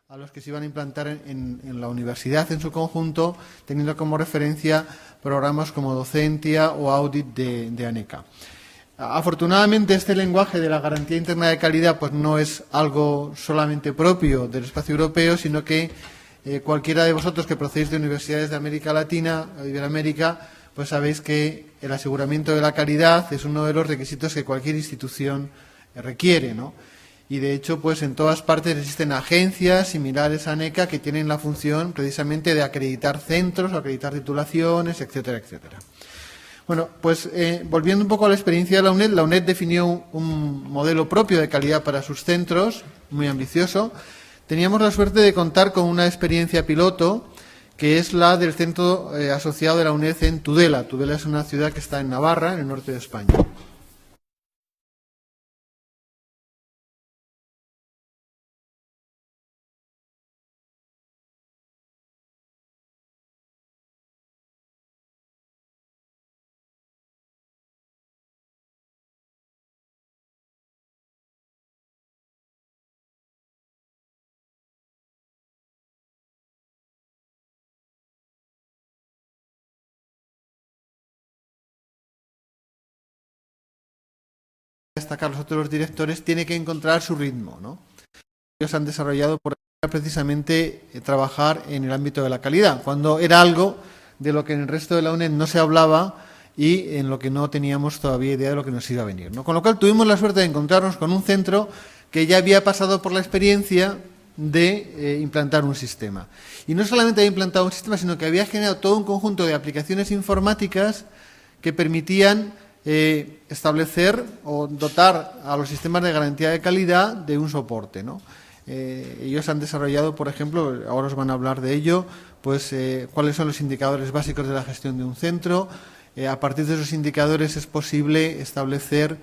a los que se iban a implantar en la universidad en su conjunto, teniendo como referencia programas como Docentia o Audit de ANECA. Afortunadamente, este lenguaje de la garantía interna de calidad pues no es algo solamente propio del espacio europeo, sino que cualquiera de vosotros que procedéis de universidades de América Latina o Iberoamérica, pues sabéis que el aseguramiento de la calidad es uno de los requisitos que cualquier institución requiere, ¿no? Y de hecho, pues en todas partes existen agencias similares a ANECA que tienen la función precisamente de acreditar centros, acreditar titulaciones, etcétera, etcétera. Bueno, pues volviendo un poco a la experiencia de la UNED definió un modelo propio de calidad para sus centros, muy ambicioso. Teníamos la suerte de contar con una experiencia piloto, que es la del centro asociado de la UNED en Tudela. Tudela es una ciudad que está en Navarra, en el norte de España. Destacar los otros directores, tiene que encontrar su ritmo, ¿no? Ellos han desarrollado por precisamente trabajar en el ámbito de la calidad, cuando era algo de lo que en el resto de la UNED no se hablaba y en lo que no teníamos todavía idea de lo que nos iba a venir, ¿no? Con lo cual tuvimos la suerte de encontrarnos con un centro que ya había pasado por la experiencia de implantar un sistema. Y no solamente había implantado un sistema, sino que había generado todo un conjunto de aplicaciones informáticas que permitían establecer o dotar a los sistemas de garantía de calidad de un soporte, ¿no? Ellos han desarrollado, por ejemplo, ahora os van a hablar de ello, pues cuáles son los indicadores básicos de la gestión de un centro. A partir de esos indicadores es posible establecer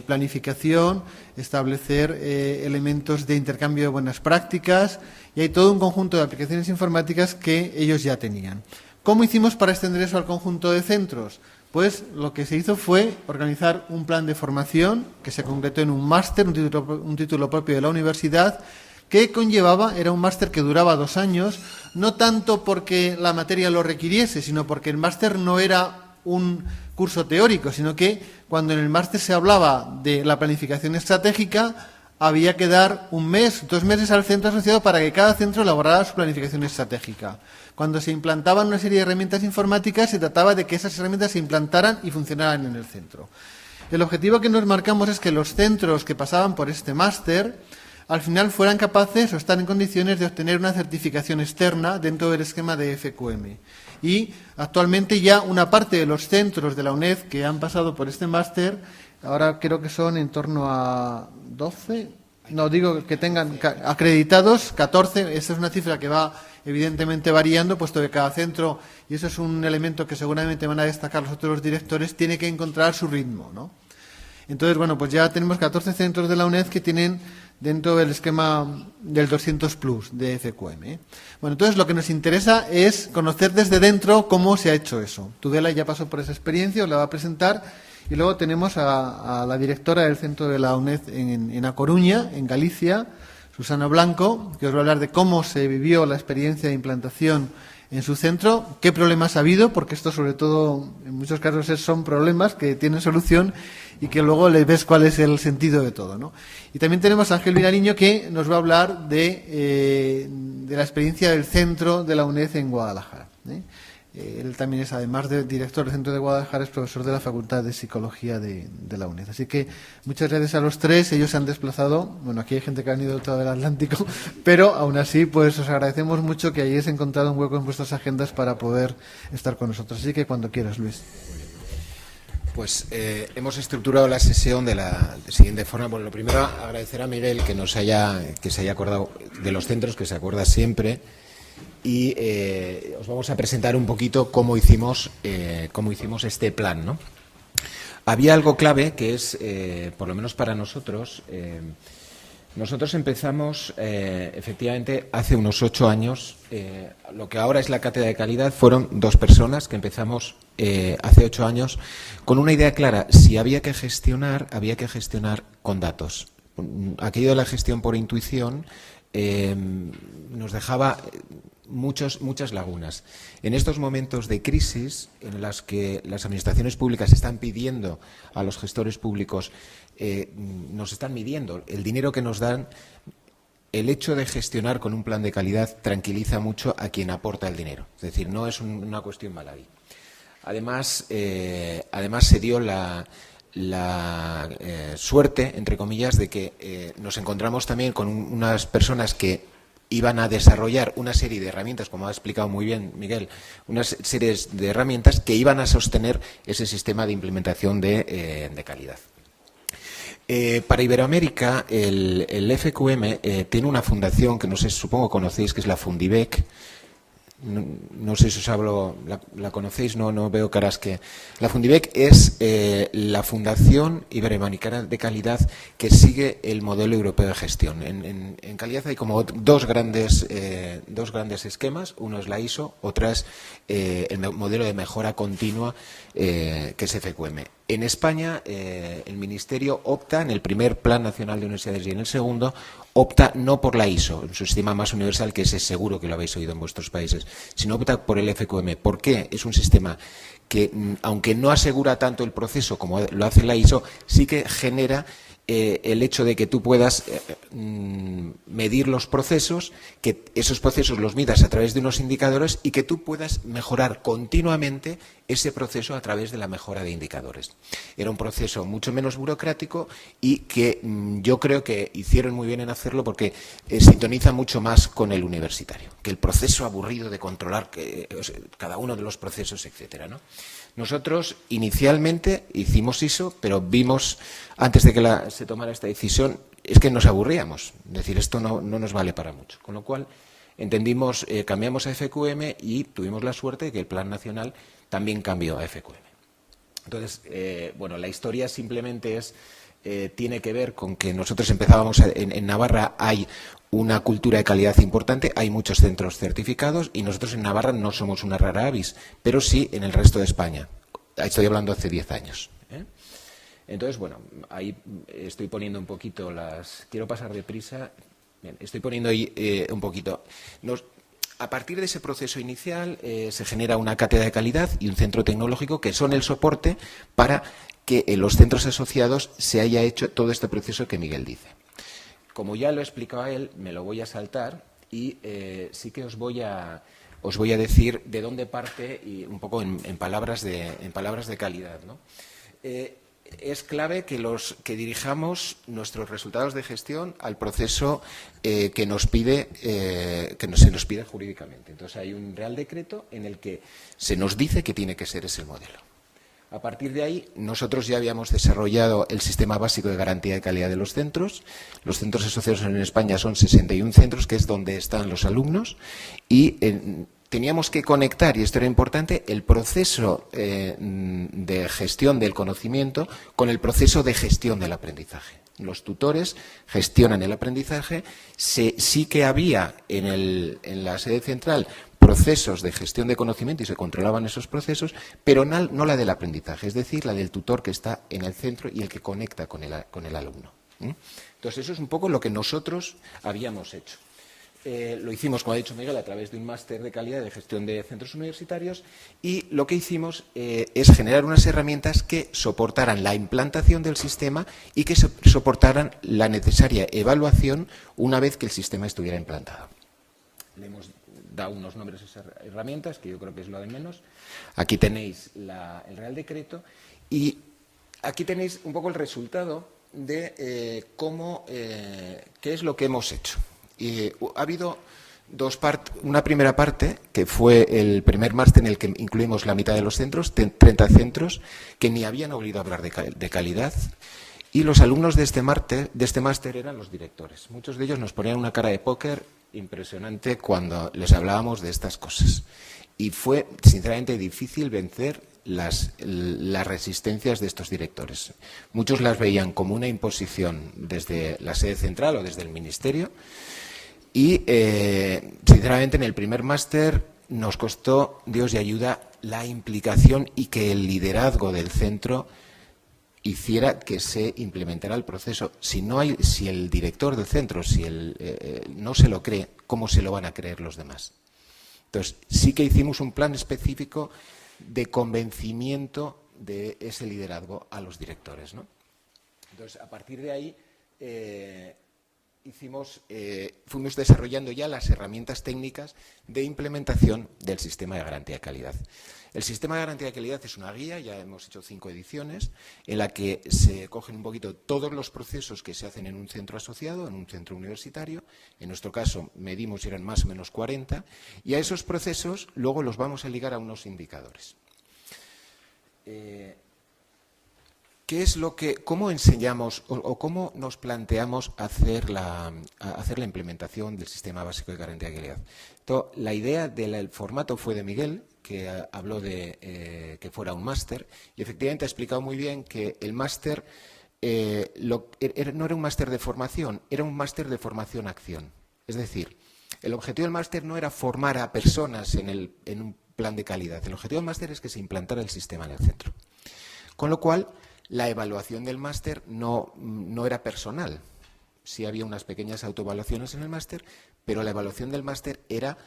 planificación, establecer elementos de intercambio de buenas prácticas, y hay todo un conjunto de aplicaciones informáticas que ellos ya tenían. ¿Cómo hicimos para extender eso al conjunto de centros? Pues lo que se hizo fue organizar un plan de formación que se concretó en un máster, un título propio de la universidad, que conllevaba, era un máster que duraba 2 años, no tanto porque la materia lo requiriese, sino porque el máster no era un curso teórico, sino que cuando en el máster se hablaba de la planificación estratégica, había que dar 1 mes, 2 meses al centro asociado para que cada centro elaborara su planificación estratégica. Cuando se implantaban una serie de herramientas informáticas, se trataba de que esas herramientas se implantaran y funcionaran en el centro. El objetivo que nos marcamos es que los centros que pasaban por este máster, al final fueran capaces o están en condiciones de obtener una certificación externa dentro del esquema de FQM. Y actualmente ya una parte de los centros de la UNED que han pasado por este máster, ahora creo que son en torno a 12, no digo que tengan acreditados, 14, esa es una cifra que va evidentemente variando, puesto que cada centro, y eso es un elemento que seguramente van a destacar los otros directores, tiene que encontrar su ritmo, ¿no? Entonces, bueno, pues ya tenemos 14 centros de la UNED que tienen dentro del esquema del 200 Plus de FQM, ¿eh? Bueno, entonces lo que nos interesa es conocer desde dentro cómo se ha hecho eso. Tudela ya pasó por esa experiencia, os la va a presentar, y luego tenemos a la directora del centro de la UNED en A Coruña, en Galicia, Susana Blanco, que os va a hablar de cómo se vivió la experiencia de implantación en su centro, qué problemas ha habido, porque esto sobre todo en muchos casos son problemas que tienen solución y que luego le ves cuál es el sentido de todo, ¿no? Y también tenemos a Ángel Vilariño, que nos va a hablar de la experiencia del centro de la UNED en Guadalajara, ¿eh? Él también es, además de director del Centro de Guadalajara, es profesor de la Facultad de Psicología de la UNED. Así que muchas gracias a los tres. Ellos se han desplazado. Bueno, aquí hay gente que ha venido todo el Atlántico, pero aún así, pues os agradecemos mucho que hayáis encontrado un hueco en vuestras agendas para poder estar con nosotros. Así que cuando quieras, Luis. Pues hemos estructurado la sesión de la siguiente forma. Bueno, lo primero, agradecer a Miguel que se haya acordado de los centros, que se acuerda siempre. Y os vamos a presentar un poquito cómo hicimos este plan, ¿no? Había algo clave que es, por lo menos para nosotros, nosotros empezamos efectivamente hace unos 8 años. Lo que ahora es la cátedra de calidad fueron 2 personas que empezamos hace 8 años con una idea clara. Si había que gestionar con datos. Aquello de la gestión por intuición nos dejaba muchas lagunas. En estos momentos de crisis, en las que las administraciones públicas están pidiendo a los gestores públicos, nos están midiendo el dinero que nos dan, el hecho de gestionar con un plan de calidad tranquiliza mucho a quien aporta el dinero. Es decir, no es una cuestión baladí. Además se dio la suerte, entre comillas, de que nos encontramos también con unas personas que iban a desarrollar una serie de herramientas, como ha explicado muy bien Miguel, unas series de herramientas que iban a sostener ese sistema de implementación de calidad. Para Iberoamérica, el FQM tiene una fundación que no sé, supongo conocéis, que es la Fundibec. No sé si os hablo, ¿la conocéis? No veo caras que... La Fundibec es la Fundación Iberoamericana de Calidad que sigue el modelo europeo de gestión. En calidad hay como dos grandes esquemas. Uno es la ISO, otra es el modelo de mejora continua, que es FQM. En España, el Ministerio opta, en el primer Plan Nacional de Universidades y en el segundo, opta no por la ISO, en su sistema más universal, que ese seguro que lo habéis oído en vuestros países, sino opta por el FQM. ¿Por qué? Es un sistema que, aunque no asegura tanto el proceso como lo hace la ISO, sí que genera el hecho de que tú puedas medir los procesos, que esos procesos los midas a través de unos indicadores y que tú puedas mejorar continuamente ese proceso a través de la mejora de indicadores. Era un proceso mucho menos burocrático y que yo creo que hicieron muy bien en hacerlo porque sintoniza mucho más con el universitario, que el proceso aburrido de controlar cada uno de los procesos, etcétera, ¿no? Nosotros inicialmente hicimos ISO, pero vimos, antes de que se tomara esta decisión, es que nos aburríamos. Es decir, esto no nos vale para mucho. Con lo cual, entendimos, cambiamos a FQM y tuvimos la suerte de que el Plan Nacional también cambió a FQM. Entonces, bueno, la historia simplemente tiene que ver con que nosotros empezábamos, en Navarra hay una cultura de calidad importante, hay muchos centros certificados y nosotros en Navarra no somos una rara avis, pero sí en el resto de España. Estoy hablando hace 10 años. Entonces, bueno, ahí estoy poniendo un poquito Quiero pasar deprisa. Bien, estoy poniendo ahí un poquito. A partir de ese proceso inicial se genera una cátedra de calidad y un centro tecnológico que son el soporte para que en los centros asociados se haya hecho todo este proceso que Miguel dice. Como ya lo he explicado a él, me lo voy a saltar y sí que os voy a decir de dónde parte y un poco en palabras de calidad, ¿no? Es clave que dirijamos nuestros resultados de gestión al proceso que se nos pide jurídicamente. Entonces hay un Real Decreto en el que se nos dice que tiene que ser ese modelo. A partir de ahí, nosotros ya habíamos desarrollado el sistema básico de garantía de calidad de los centros. Los centros asociados en España son 61 centros, que es donde están los alumnos, y teníamos que conectar, y esto era importante, el proceso de gestión del conocimiento con el proceso de gestión del aprendizaje. Los tutores gestionan el aprendizaje. Sí que había en la sede central procesos de gestión de conocimiento y se controlaban esos procesos, pero no la del aprendizaje, es decir, la del tutor que está en el centro y el que conecta con el alumno. Entonces, eso es un poco lo que nosotros habíamos hecho. Lo hicimos, como ha dicho Miguel, a través de un máster de calidad de gestión de centros universitarios y lo que hicimos es generar unas herramientas que soportaran la implantación del sistema y que soportaran la necesaria evaluación una vez que el sistema estuviera implantado. Le hemos dado unos nombres a esas herramientas, que yo creo que es lo de menos. Aquí tenéis el Real Decreto y aquí tenéis un poco el resultado de qué es lo que hemos hecho. Ha habido una primera parte, que fue el primer máster en el que incluimos la mitad de los centros, 30 centros, que ni habían oído hablar de calidad, y los alumnos de este máster eran los directores. Muchos de ellos nos ponían una cara de póker impresionante cuando les hablábamos de estas cosas. Y fue, sinceramente, difícil vencer las resistencias de estos directores. Muchos las veían como una imposición desde la sede central o desde el ministerio. Y, sinceramente, en el primer máster nos costó, Dios y ayuda, la implicación y que el liderazgo del centro hiciera que se implementara el proceso. Si el director del centro, no se lo cree, ¿cómo se lo van a creer los demás? Entonces, sí que hicimos un plan específico de convencimiento de ese liderazgo a los directores, ¿no? Entonces, a partir de ahí, fuimos desarrollando ya las herramientas técnicas de implementación del sistema de garantía de calidad. El sistema de garantía de calidad es una guía, ya hemos hecho 5 ediciones, en la que se cogen un poquito todos los procesos que se hacen en un centro asociado, en un centro universitario. En nuestro caso, medimos y eran más o menos 40, y a esos procesos luego los vamos a ligar a unos indicadores. ¿Cómo enseñamos o cómo nos planteamos hacer la implementación del sistema básico de garantía de calidad? La idea del formato fue de Miguel, que habló de que fuera un máster, y efectivamente ha explicado muy bien que el máster no era un máster de formación, era un máster de formación-acción. Es decir, el objetivo del máster no era formar a personas en un plan de calidad. El objetivo del máster es que se implantara el sistema en el centro. Con lo cual, la evaluación del máster no era personal. Sí había unas pequeñas autoevaluaciones en el máster, pero la evaluación del máster era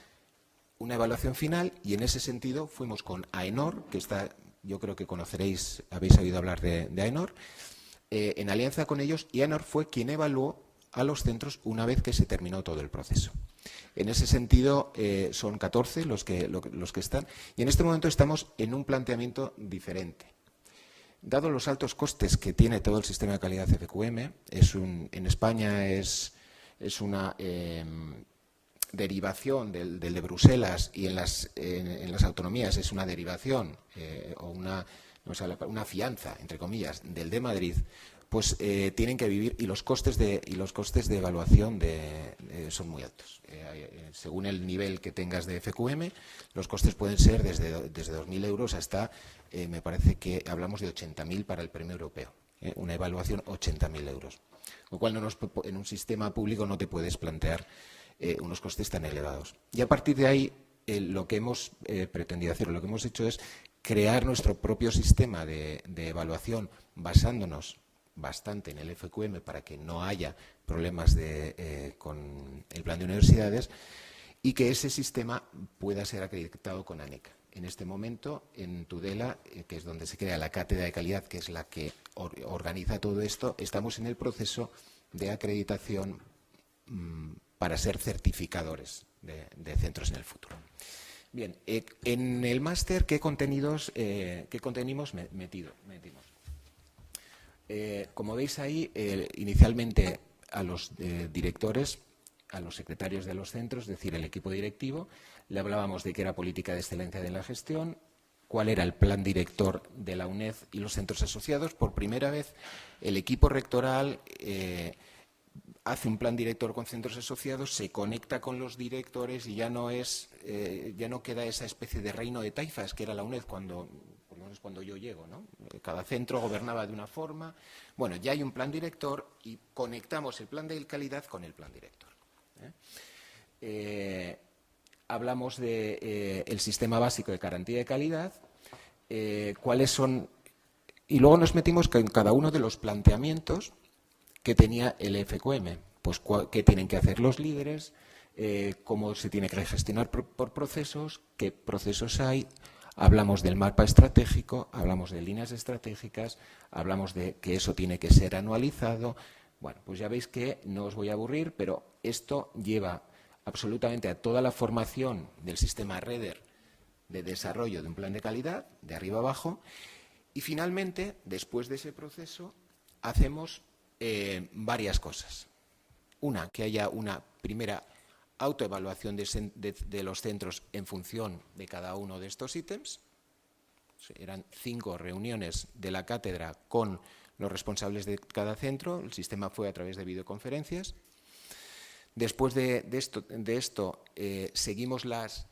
una evaluación final, y en ese sentido fuimos con AENOR, que yo creo que habéis oído hablar de AENOR, en alianza con ellos, y AENOR fue quien evaluó a los centros una vez que se terminó todo el proceso. En ese sentido, son 14 los que están, y en este momento estamos en un planteamiento diferente. Dado los altos costes que tiene todo el sistema de calidad FQM, en España es una derivación del de Bruselas, y en las autonomías es una derivación o una fianza, entre comillas, del de Madrid, pues tienen que vivir, y los costes de evaluación son muy altos. Según el nivel que tengas de FQM, los costes pueden ser desde 2.000 euros hasta, me parece que hablamos de 80.000 para el premio europeo. Una evaluación, 80.000 euros. Con lo cual, en un sistema público no te puedes plantear unos costes tan elevados. Y a partir de ahí, lo que hemos pretendido hacer, lo que hemos hecho es crear nuestro propio sistema de evaluación, basándonos bastante en el FQM para que no haya problemas con el plan de universidades, y que ese sistema pueda ser acreditado con ANECA. En este momento, en Tudela, que es donde se crea la cátedra de calidad, que es la que organiza todo esto, estamos en el proceso de acreditación para ser certificadores de centros en el futuro. Bien, en el máster, ¿qué contenidos metimos? Como veis ahí, inicialmente a los directores, a los secretarios de los centros, es decir, el equipo directivo, le hablábamos de qué era política de excelencia de la gestión, cuál era el plan director de la UNED y los centros asociados. Por primera vez, el equipo rectoral hace un plan director con centros asociados, se conecta con los directores, y ya no queda esa especie de reino de taifas que era la UNED cuando yo llego, ¿no? Cada centro gobernaba de una forma. Bueno, ya hay un plan director y conectamos el plan de calidad con el plan director. Hablamos del sistema básico de garantía de calidad, cuáles son, y luego nos metimos en cada uno de los planteamientos que tenía el FQM, pues qué tienen que hacer los líderes, cómo se tiene que gestionar por procesos, qué procesos hay. Hablamos del mapa estratégico, hablamos de líneas estratégicas, hablamos de que eso tiene que ser anualizado. Bueno, pues ya veis que no os voy a aburrir, pero esto lleva absolutamente a toda la formación del sistema REDER de desarrollo de un plan de calidad, de arriba abajo, y finalmente, después de ese proceso, hacemos varias cosas. Una, que haya una primera autoevaluación de los centros en función de cada uno de estos ítems. Eran 5 reuniones de la cátedra con los responsables de cada centro. El sistema fue a través de videoconferencias. Después de esto seguimos las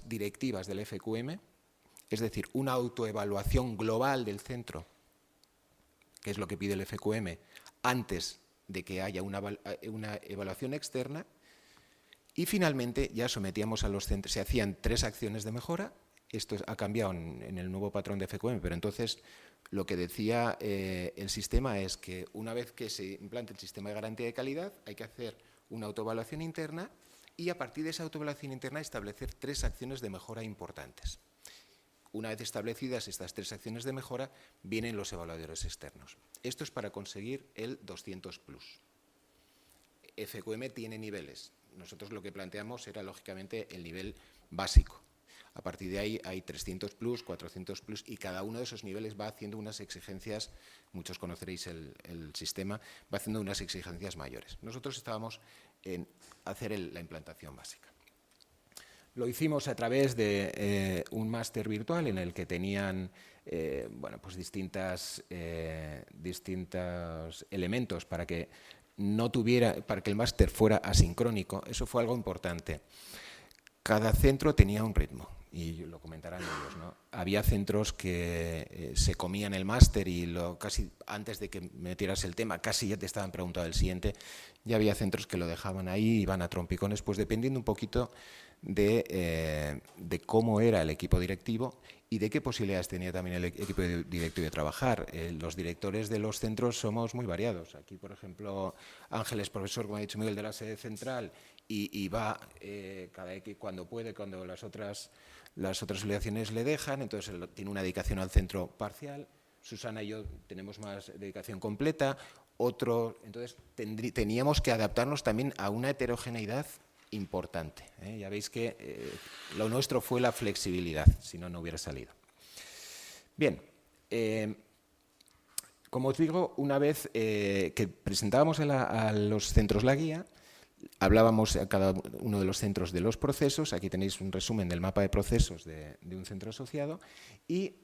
directivas del FQM, es decir, una autoevaluación global del centro, que es lo que pide el FQM, antes de que haya una evaluación externa. Y finalmente ya sometíamos a los centros, se hacían 3 acciones de mejora. Esto ha cambiado en el nuevo patrón de FQM, pero entonces lo que decía el sistema es que una vez que se implante el sistema de garantía de calidad, hay que hacer una autoevaluación interna y a partir de esa autoevaluación interna establecer 3 acciones de mejora importantes. Una vez establecidas estas 3 acciones de mejora, vienen los evaluadores externos. Esto es para conseguir el 200+. FQM tiene niveles. Nosotros lo que planteamos era, lógicamente, el nivel básico. A partir de ahí hay 300+, 400+, y cada uno de esos niveles va haciendo unas exigencias, muchos conoceréis el sistema, va haciendo unas exigencias mayores. Nosotros estábamos en hacer la implantación básica. Lo hicimos a través de un máster virtual en el que tenían pues distintos elementos para que el máster fuera asincrónico. Eso fue algo importante. Cada centro tenía un ritmo, y lo comentarán ellos, ¿no? Había centros que se comían el máster y casi antes de que metieras el tema, casi ya te estaban preguntando el siguiente, y había centros que lo dejaban ahí, iban a trompicones, pues dependiendo un poquito de cómo era el equipo directivo y de qué posibilidades tenía también el equipo directivo de trabajar. Los directores de los centros somos muy variados. Aquí, por ejemplo, Ángel es profesor, como ha dicho Miguel, de la sede central y va cada X cuando puede, cuando las otras obligaciones le dejan, entonces él tiene una dedicación al centro parcial. Susana y yo tenemos más dedicación completa. Entonces teníamos que adaptarnos también a una heterogeneidad importante. Ya veis que lo nuestro fue la flexibilidad, si no, no hubiera salido. Bien, como os digo, una vez que presentábamos a los centros la guía, hablábamos a cada uno de los centros de los procesos. Aquí tenéis un resumen del mapa de procesos de un centro asociado, y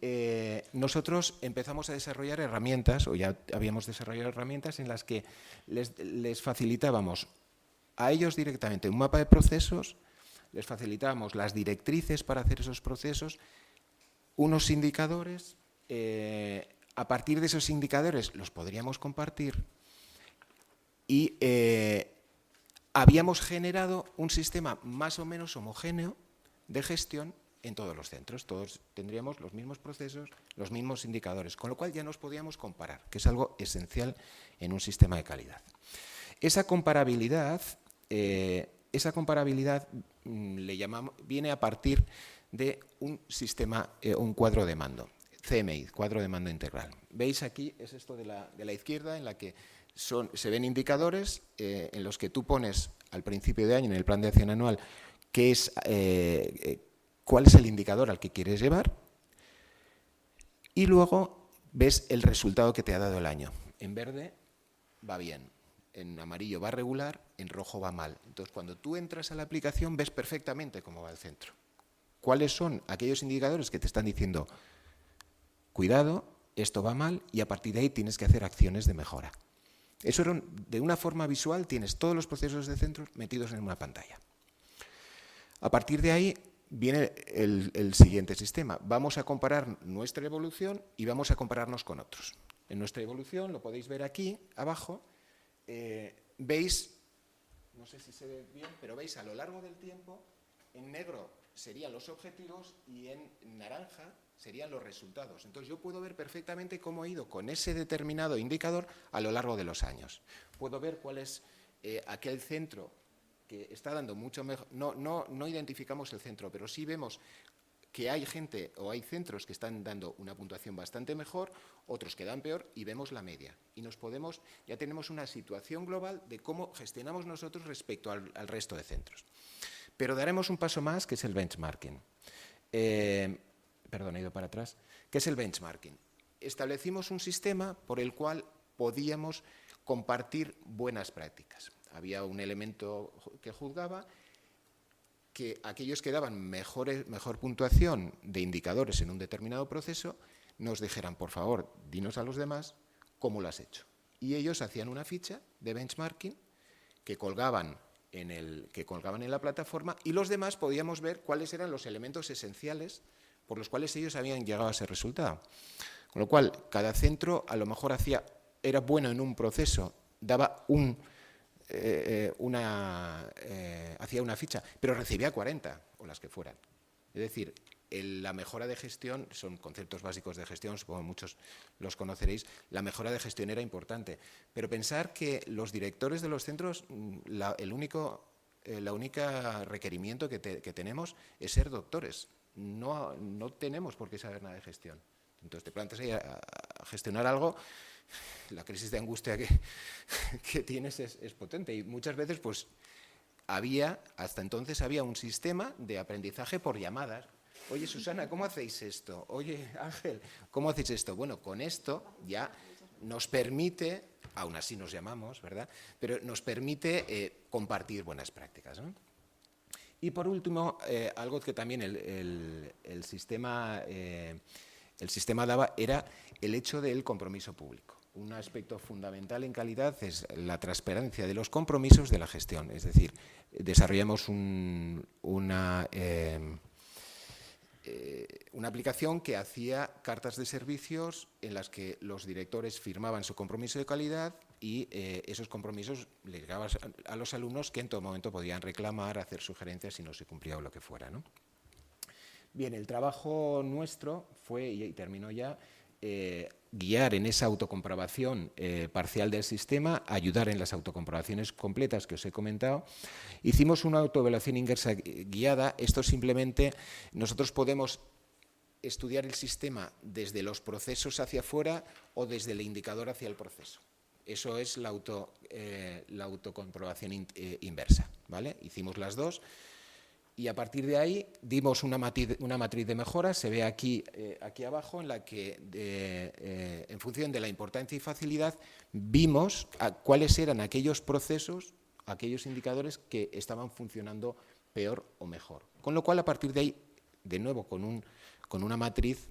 nosotros empezamos a desarrollar herramientas, o ya habíamos desarrollado herramientas en las que les facilitábamos a ellos directamente un mapa de procesos, les facilitábamos las directrices para hacer esos procesos, unos indicadores, a partir de esos indicadores los podríamos compartir, y habíamos generado un sistema más o menos homogéneo de gestión en todos los centros. Todos tendríamos los mismos procesos, los mismos indicadores, con lo cual ya nos podíamos comparar, que es algo esencial en un sistema de calidad. Esa comparabilidad viene a partir de un sistema, un cuadro de mando, CMI, cuadro de mando integral. Veis aquí, es esto de la izquierda, en la que se ven indicadores en los que tú pones al principio de año, en el plan de acción anual, cuál es el indicador al que quieres llevar, y luego ves el resultado que te ha dado el año. En verde va bien, en amarillo va regular, en rojo va mal. Entonces, cuando tú entras a la aplicación, ves perfectamente cómo va el centro. ¿Cuáles son aquellos indicadores que te están diciendo, cuidado, esto va mal, y a partir de ahí tienes que hacer acciones de mejora? Eso de una forma visual, tienes todos los procesos de centros metidos en una pantalla. A partir de ahí viene el siguiente sistema. Vamos a comparar nuestra evolución y vamos a compararnos con otros. En nuestra evolución, lo podéis ver aquí abajo, veis, no sé si se ve bien, pero veis a lo largo del tiempo, en negro serían los objetivos y en naranja serían los resultados. Entonces yo puedo ver perfectamente cómo he ido con ese determinado indicador a lo largo de los años. Puedo ver cuál es aquel centro que está dando mucho mejor. No identificamos el centro, pero sí vemos que hay gente o hay centros que están dando una puntuación bastante mejor, otros que dan peor, y vemos la media. Y ya tenemos una situación global de cómo gestionamos nosotros respecto al resto de centros. Pero daremos un paso más, que es el benchmarking. Perdón, he ido para atrás. ¿Qué es el benchmarking? Establecimos un sistema por el cual podíamos compartir buenas prácticas. Había un elemento que juzgaba que aquellos que daban mejor puntuación de indicadores en un determinado proceso nos dijeran, por favor, dinos a los demás cómo lo has hecho. Y ellos hacían una ficha de benchmarking que colgaban en la plataforma, y los demás podíamos ver cuáles eran los elementos esenciales por los cuales ellos habían llegado a ese resultado. Con lo cual, cada centro a lo mejor era bueno en un proceso, daba hacía una ficha, pero recibía 40 o las que fueran. Es decir, la mejora de gestión, son conceptos básicos de gestión, supongo que muchos los conoceréis, la mejora de gestión era importante, pero pensar que los directores de los centros, el único requerimiento que tenemos es ser doctores, no tenemos por qué saber nada de gestión. Entonces te planteas ahí a gestionar algo, la crisis de angustia que tienes es potente y muchas veces pues hasta entonces había un sistema de aprendizaje por llamadas. Oye, Susana, ¿cómo hacéis esto? Oye, Ángel, ¿cómo hacéis esto? Bueno, con esto ya nos permite, aún así nos llamamos, ¿verdad? Pero nos permite compartir buenas prácticas, ¿no? Y por último, algo que también el sistema daba era el hecho del compromiso público. Un aspecto fundamental en calidad es la transparencia de los compromisos de la gestión. Es decir, desarrollamos una aplicación que hacía cartas de servicios en las que los directores firmaban su compromiso de calidad y esos compromisos les llegaban a los alumnos que en todo momento podían reclamar, hacer sugerencias si no se cumplía o lo que fuera, ¿no? Bien, el trabajo nuestro fue, y termino ya, guiar en esa autocomprobación parcial del sistema, ayudar en las autocomprobaciones completas que os he comentado. Hicimos una autoevaluación inversa guiada. Esto simplemente, nosotros podemos estudiar el sistema desde los procesos hacia afuera o desde el indicador hacia el proceso. Eso es la autocomprobación inversa, ¿vale? Hicimos las dos. Y a partir de ahí dimos una matriz de mejora, se ve aquí abajo, en la que en función de la importancia y facilidad vimos cuáles eran aquellos procesos, aquellos indicadores que estaban funcionando peor o mejor. Con lo cual, a partir de ahí, de nuevo con una matriz,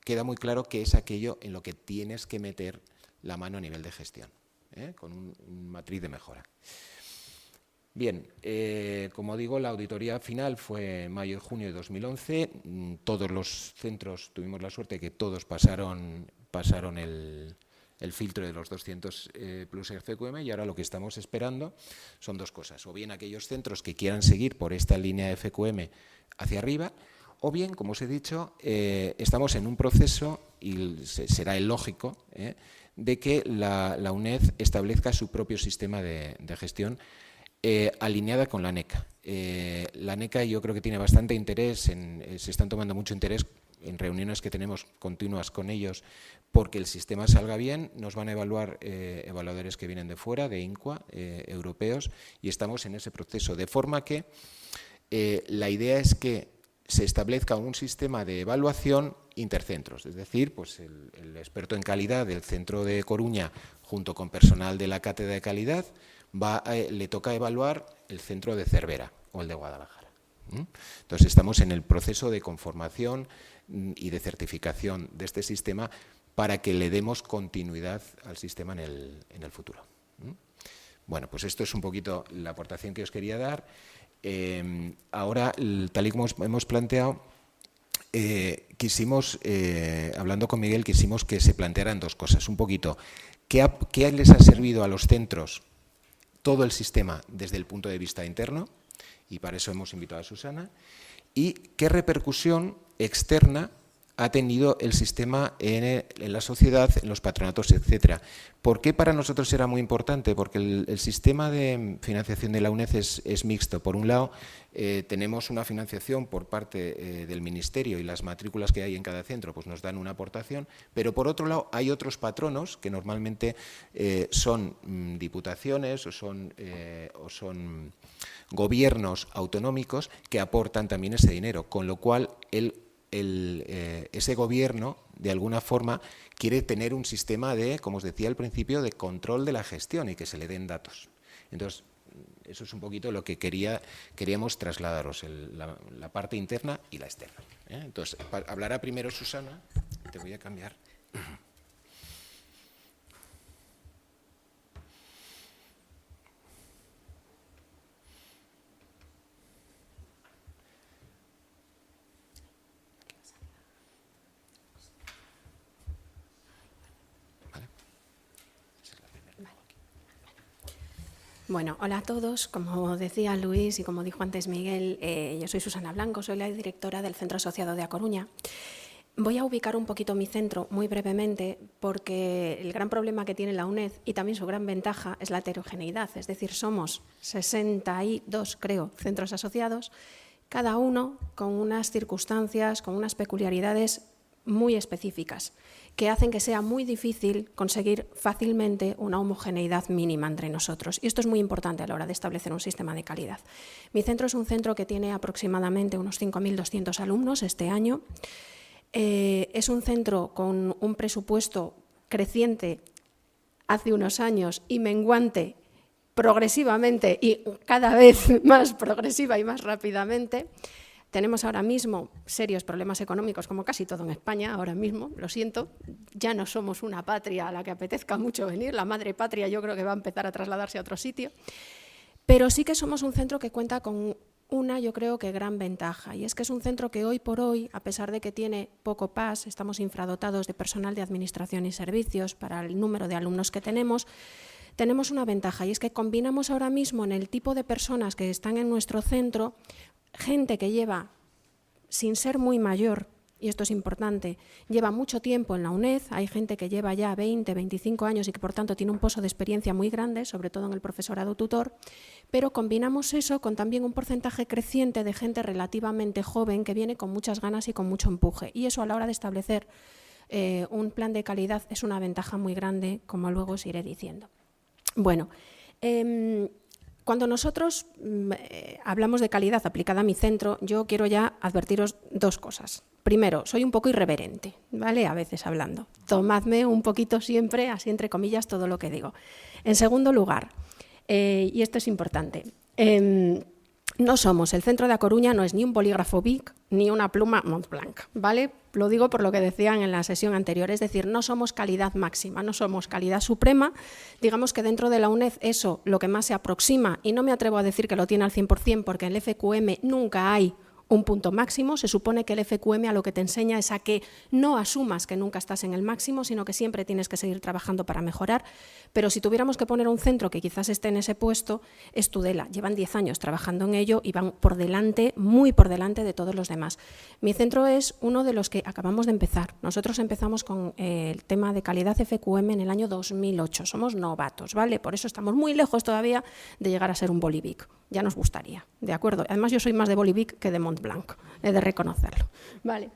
queda muy claro qué es aquello en lo que tienes que meter la mano a nivel de gestión, con una matriz de mejora. Bien, como digo, la auditoría final fue mayo y junio de 2011. Todos los centros, tuvimos la suerte que todos pasaron el filtro de los 200 plus FQM y ahora lo que estamos esperando son dos cosas. O bien aquellos centros que quieran seguir por esta línea de FQM hacia arriba, o bien, como os he dicho, estamos en un proceso, y será el lógico, de que la UNED establezca su propio sistema de gestión alineada con la NECA. La NECA yo creo que tiene bastante interés, se están tomando mucho interés en reuniones que tenemos continuas con ellos porque el sistema salga bien. Nos van a evaluar evaluadores que vienen de fuera, de INCUA, europeos, y estamos en ese proceso. De forma que la idea es que se establezca un sistema de evaluación intercentros, es decir, pues el experto en calidad del centro de Coruña junto con personal de la cátedra de calidad le toca evaluar el centro de Cervera o el de Guadalajara. Entonces estamos en el proceso de conformación y de certificación de este sistema para que le demos continuidad al sistema en el futuro. Bueno, pues esto es un poquito la aportación que os quería dar. Ahora, tal y como hemos planteado, hablando con Miguel, quisimos que se plantearan dos cosas. Un poquito, ¿qué les ha servido a los centros todo el sistema desde el punto de vista interno? Y para eso hemos invitado a Susana. ¿Y qué repercusión externa ha tenido el sistema en la sociedad, en los patronatos, etcétera? ¿Por qué para nosotros era muy importante? Porque el sistema de financiación de la UNED es mixto. Por un lado, tenemos una financiación por parte del Ministerio y las matrículas que hay en cada centro pues nos dan una aportación, pero por otro lado hay otros patronos que normalmente son diputaciones o son gobiernos autonómicos que aportan también ese dinero, con lo cual ese gobierno, de alguna forma, quiere tener un sistema de, como os decía al principio, de control de la gestión y que se le den datos. Entonces, eso es un poquito lo que queríamos trasladaros, la parte interna y la externa. Entonces, hablará primero Susana, te voy a cambiar. Bueno, hola a todos. Como decía Luis y como dijo antes Miguel, yo soy Susana Blanco, soy la directora del Centro Asociado de A Coruña. Voy a ubicar un poquito mi centro muy brevemente porque el gran problema que tiene la UNED y también su gran ventaja es la heterogeneidad, es decir, somos 62, creo, centros asociados, cada uno con unas circunstancias, con unas peculiaridades muy específicas que hacen que sea muy difícil conseguir fácilmente una homogeneidad mínima entre nosotros. Y esto es muy importante a la hora de establecer un sistema de calidad. Mi centro es un centro que tiene aproximadamente unos 5.200 alumnos este año. Es un centro con un presupuesto creciente hace unos años y menguante progresivamente y cada vez más progresiva y más rápidamente. Tenemos ahora mismo serios problemas económicos, como casi todo en España, ahora mismo, lo siento. Ya no somos una patria a la que apetezca mucho venir, la madre patria yo creo que va a empezar a trasladarse a otro sitio. Pero sí que somos un centro que cuenta con una, yo creo que gran ventaja, y es que es un centro que hoy por hoy, a pesar de que tiene poco PAS, estamos infradotados de personal de administración y servicios para el número de alumnos que tenemos una ventaja, y es que combinamos ahora mismo en el tipo de personas que están en nuestro centro gente que lleva, sin ser muy mayor, y esto es importante, lleva mucho tiempo en la UNED, hay gente que lleva ya 20, 25 años y que por tanto tiene un pozo de experiencia muy grande, sobre todo en el profesorado tutor, pero combinamos eso con también un porcentaje creciente de gente relativamente joven que viene con muchas ganas y con mucho empuje, y eso a la hora de establecer un plan de calidad es una ventaja muy grande, como luego os iré diciendo. Bueno, cuando nosotros hablamos de calidad aplicada a mi centro, yo quiero ya advertiros dos cosas. Primero, soy un poco irreverente, ¿vale? A veces hablando. Tomadme un poquito siempre, así entre comillas, todo lo que digo. En segundo lugar, y esto es importante, no somos, el centro de A Coruña no es ni un bolígrafo Bic ni una pluma Montblanc, ¿vale? Lo digo por lo que decían en la sesión anterior, es decir, no somos calidad máxima, no somos calidad suprema. Digamos que dentro de la UNED eso lo que más se aproxima, y no me atrevo a decir que lo tiene al 100% porque en el FQM nunca hay un punto máximo. Se supone que el FQM a lo que te enseña es a que no asumas que nunca estás en el máximo, sino que siempre tienes que seguir trabajando para mejorar. Pero si tuviéramos que poner un centro que quizás esté en ese puesto, es Tudela. Llevan 10 años trabajando en ello y van por delante, muy por delante de todos los demás. Mi centro es uno de los que acabamos de empezar. Nosotros empezamos con el tema de calidad FQM en el año 2008. Somos novatos, ¿vale? Por eso estamos muy lejos todavía de llegar a ser un Bolivic. Ya nos gustaría, ¿de acuerdo? Además, yo soy más de Bolivic que de Montblanc, he de reconocerlo. Vale.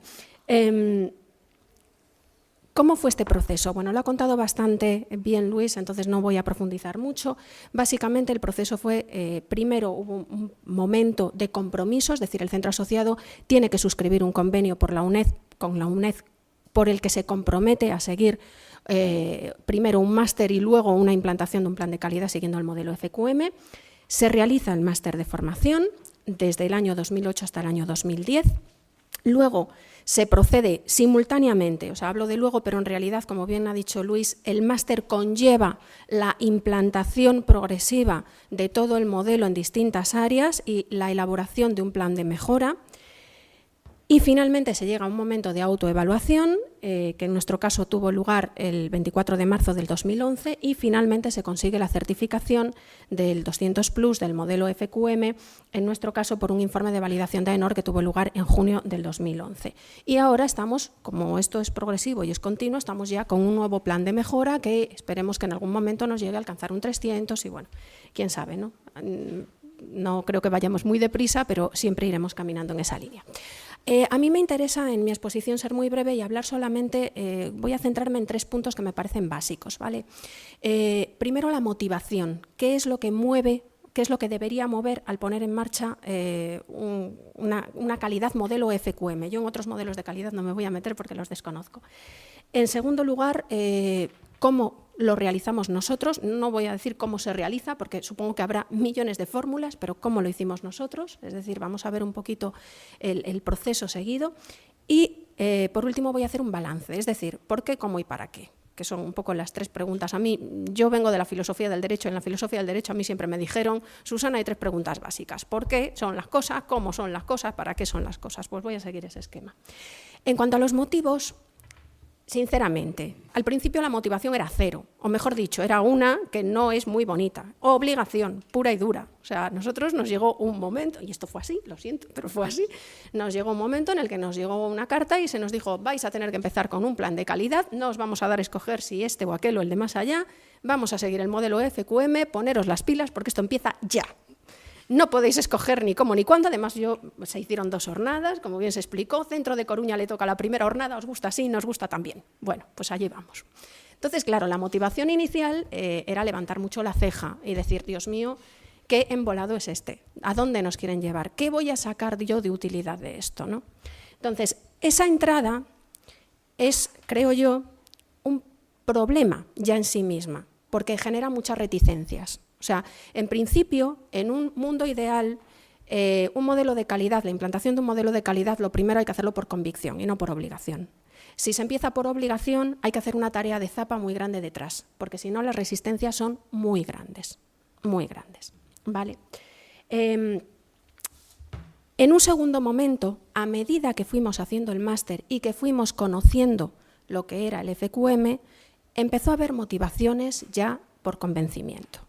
¿Cómo fue este proceso? Bueno, lo ha contado bastante bien Luis, entonces no voy a profundizar mucho. Básicamente el proceso fue, primero hubo un momento de compromiso, es decir, el centro asociado tiene que suscribir un convenio con la UNED, por el que se compromete a seguir primero un máster y luego una implantación de un plan de calidad siguiendo el modelo FQM. Se realiza el máster de formación desde el año 2008 hasta el año 2010. Luego se procede simultáneamente, o sea, hablo de luego, pero en realidad, como bien ha dicho Luis, el máster conlleva la implantación progresiva de todo el modelo en distintas áreas y la elaboración de un plan de mejora. Y finalmente se llega a un momento de autoevaluación, que en nuestro caso tuvo lugar el 24 de marzo del 2011, y finalmente se consigue la certificación del 200 Plus del modelo FQM, en nuestro caso por un informe de validación de AENOR que tuvo lugar en junio del 2011. Y ahora estamos, como esto es progresivo y es continuo, estamos ya con un nuevo plan de mejora que esperemos que en algún momento nos llegue a alcanzar un 300 y bueno, quién sabe, ¿no? No creo que vayamos muy deprisa, pero siempre iremos caminando en esa línea. A mí me interesa en mi exposición ser muy breve y hablar solamente, voy a centrarme en 3 puntos que me parecen básicos, ¿vale? Primero, la motivación. ¿Qué es lo que mueve, qué es lo que debería mover al poner en marcha una calidad modelo FQM? Yo en otros modelos de calidad no me voy a meter porque los desconozco. En segundo lugar, ¿cómo lo realizamos nosotros? No voy a decir cómo se realiza, porque supongo que habrá millones de fórmulas, pero cómo lo hicimos nosotros, es decir, vamos a ver un poquito el proceso seguido. Y, por último, voy a hacer un balance, es decir, ¿por qué, cómo y para qué? Que son un poco las 3 preguntas. A mí, yo vengo de la filosofía del derecho, en la filosofía del derecho a mí siempre me dijeron, Susana, hay 3 preguntas básicas. ¿Por qué son las cosas? ¿Cómo son las cosas? ¿Para qué son las cosas? Pues voy a seguir ese esquema. En cuanto a los motivos, Sinceramente, al principio la motivación era cero, o mejor dicho, era una que no es muy bonita, obligación pura y dura. O sea, a nosotros nos llegó un momento, y esto fue así, lo siento, pero fue así, nos llegó un momento en el que nos llegó una carta y se nos dijo, vais a tener que empezar con un plan de calidad, no os vamos a dar a escoger si este o aquel o el de más allá, vamos a seguir el modelo FQM, poneros las pilas porque esto empieza ya. No podéis escoger ni cómo ni cuándo, además se hicieron 2 jornadas, como bien se explicó, Centro de Coruña le toca la primera jornada, os gusta así, nos gusta también. Bueno, pues allí vamos. Entonces, claro, la motivación inicial era levantar mucho la ceja y decir, Dios mío, ¿qué embolado es este? ¿A dónde nos quieren llevar? ¿Qué voy a sacar yo de utilidad de esto, ¿no? Entonces, esa entrada es, creo yo, un problema ya en sí misma, porque genera muchas reticencias. O sea, en principio, en un mundo ideal, un modelo de calidad, la implantación de un modelo de calidad, lo primero hay que hacerlo por convicción y no por obligación. Si se empieza por obligación, hay que hacer una tarea de zapa muy grande detrás, porque si no las resistencias son muy grandes, ¿vale? En un segundo momento, a medida que fuimos haciendo el máster y que fuimos conociendo lo que era el FQM, empezó a haber motivaciones ya por convencimiento.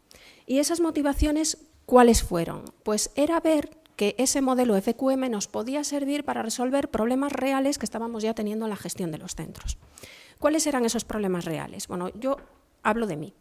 ¿Y esas motivaciones cuáles fueron? Pues era ver que ese modelo FQM nos podía servir para resolver problemas reales que estábamos ya teniendo en la gestión de los centros. ¿Cuáles eran esos problemas reales? Bueno, yo hablo de mí.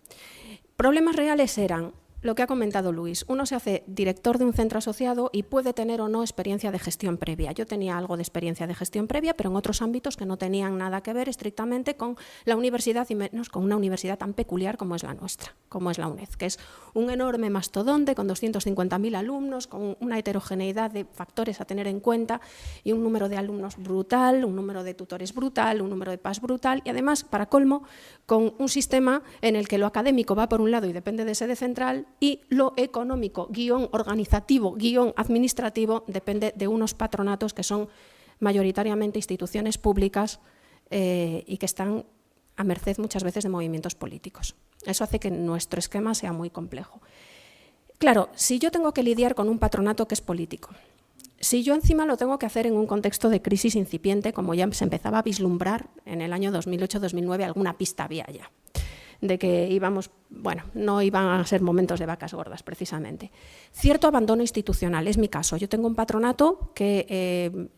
Problemas reales eran lo que ha comentado Luis. Uno se hace director de un centro asociado y puede tener o no experiencia de gestión previa. Yo tenía algo de experiencia de gestión previa, pero en otros ámbitos que no tenían nada que ver estrictamente con la universidad y menos con una universidad tan peculiar como es la nuestra, como es la UNED, que es un enorme mastodonte con 250.000 alumnos, con una heterogeneidad de factores a tener en cuenta y un número de alumnos brutal, un número de tutores brutal, un número de PAS brutal y además, para colmo, con un sistema en el que lo académico va por un lado y depende de sede central y lo económico, guión organizativo, guión administrativo, depende de unos patronatos que son mayoritariamente instituciones públicas y que están a merced muchas veces de movimientos políticos. Eso hace que nuestro esquema sea muy complejo. Claro, si yo tengo que lidiar con un patronato que es político, si yo encima lo tengo que hacer en un contexto de crisis incipiente, como ya se empezaba a vislumbrar en el año 2008-2009, alguna pista había ya de que íbamos, bueno, no iban a ser momentos de vacas gordas precisamente. Cierto abandono institucional, es mi caso. Yo tengo un patronato que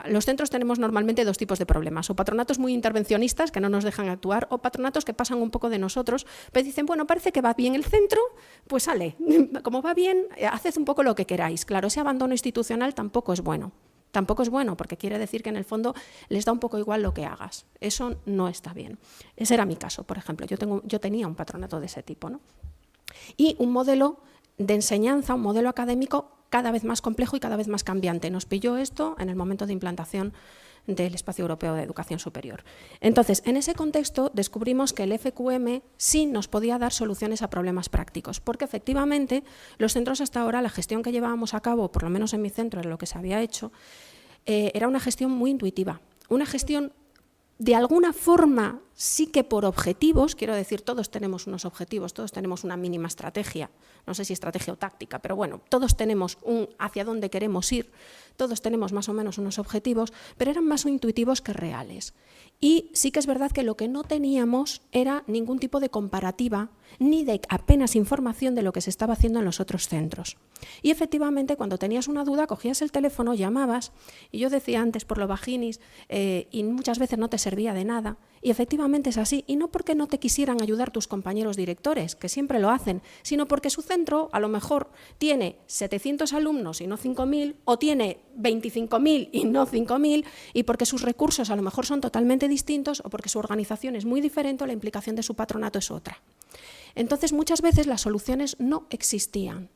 los centros tenemos normalmente 2 tipos de problemas, o patronatos muy intervencionistas que no nos dejan actuar, o patronatos que pasan un poco de nosotros, pero dicen, bueno, parece que va bien el centro, pues sale, como va bien, haced un poco lo que queráis. Claro, ese abandono institucional tampoco es bueno. Tampoco es bueno, porque quiere decir que en el fondo les da un poco igual lo que hagas. Eso no está bien. Ese era mi caso, por ejemplo. Yo tenía un patronato de ese tipo, ¿no? Y un modelo de enseñanza, un modelo académico cada vez más complejo y cada vez más cambiante. Nos pilló esto en el momento de implantación del Espacio Europeo de Educación Superior. Entonces, en ese contexto descubrimos que el FQM sí nos podía dar soluciones a problemas prácticos, porque efectivamente los centros hasta ahora, la gestión que llevábamos a cabo, por lo menos en mi centro, era lo que se había hecho, era una gestión muy intuitiva, una gestión de alguna forma sí que por objetivos, quiero decir, todos tenemos unos objetivos, todos tenemos una mínima estrategia, no sé si estrategia o táctica, pero bueno, todos tenemos un hacia dónde queremos ir, todos tenemos más o menos unos objetivos, pero eran más intuitivos que reales. Y sí que es verdad que lo que no teníamos era ningún tipo de comparativa ni de apenas información de lo que se estaba haciendo en los otros centros. Y efectivamente, cuando tenías una duda, cogías el teléfono, llamabas, y yo decía antes por lo bajinis, y muchas veces no te servía de nada, y efectivamente es así, y no porque no te quisieran ayudar tus compañeros directores, que siempre lo hacen, sino porque su centro a lo mejor tiene 700 alumnos y no 5.000, o tiene 25.000 y no 5.000, y porque sus recursos a lo mejor son totalmente distintos, o porque su organización es muy diferente o la implicación de su patronato es otra. Entonces, muchas veces las soluciones no existían.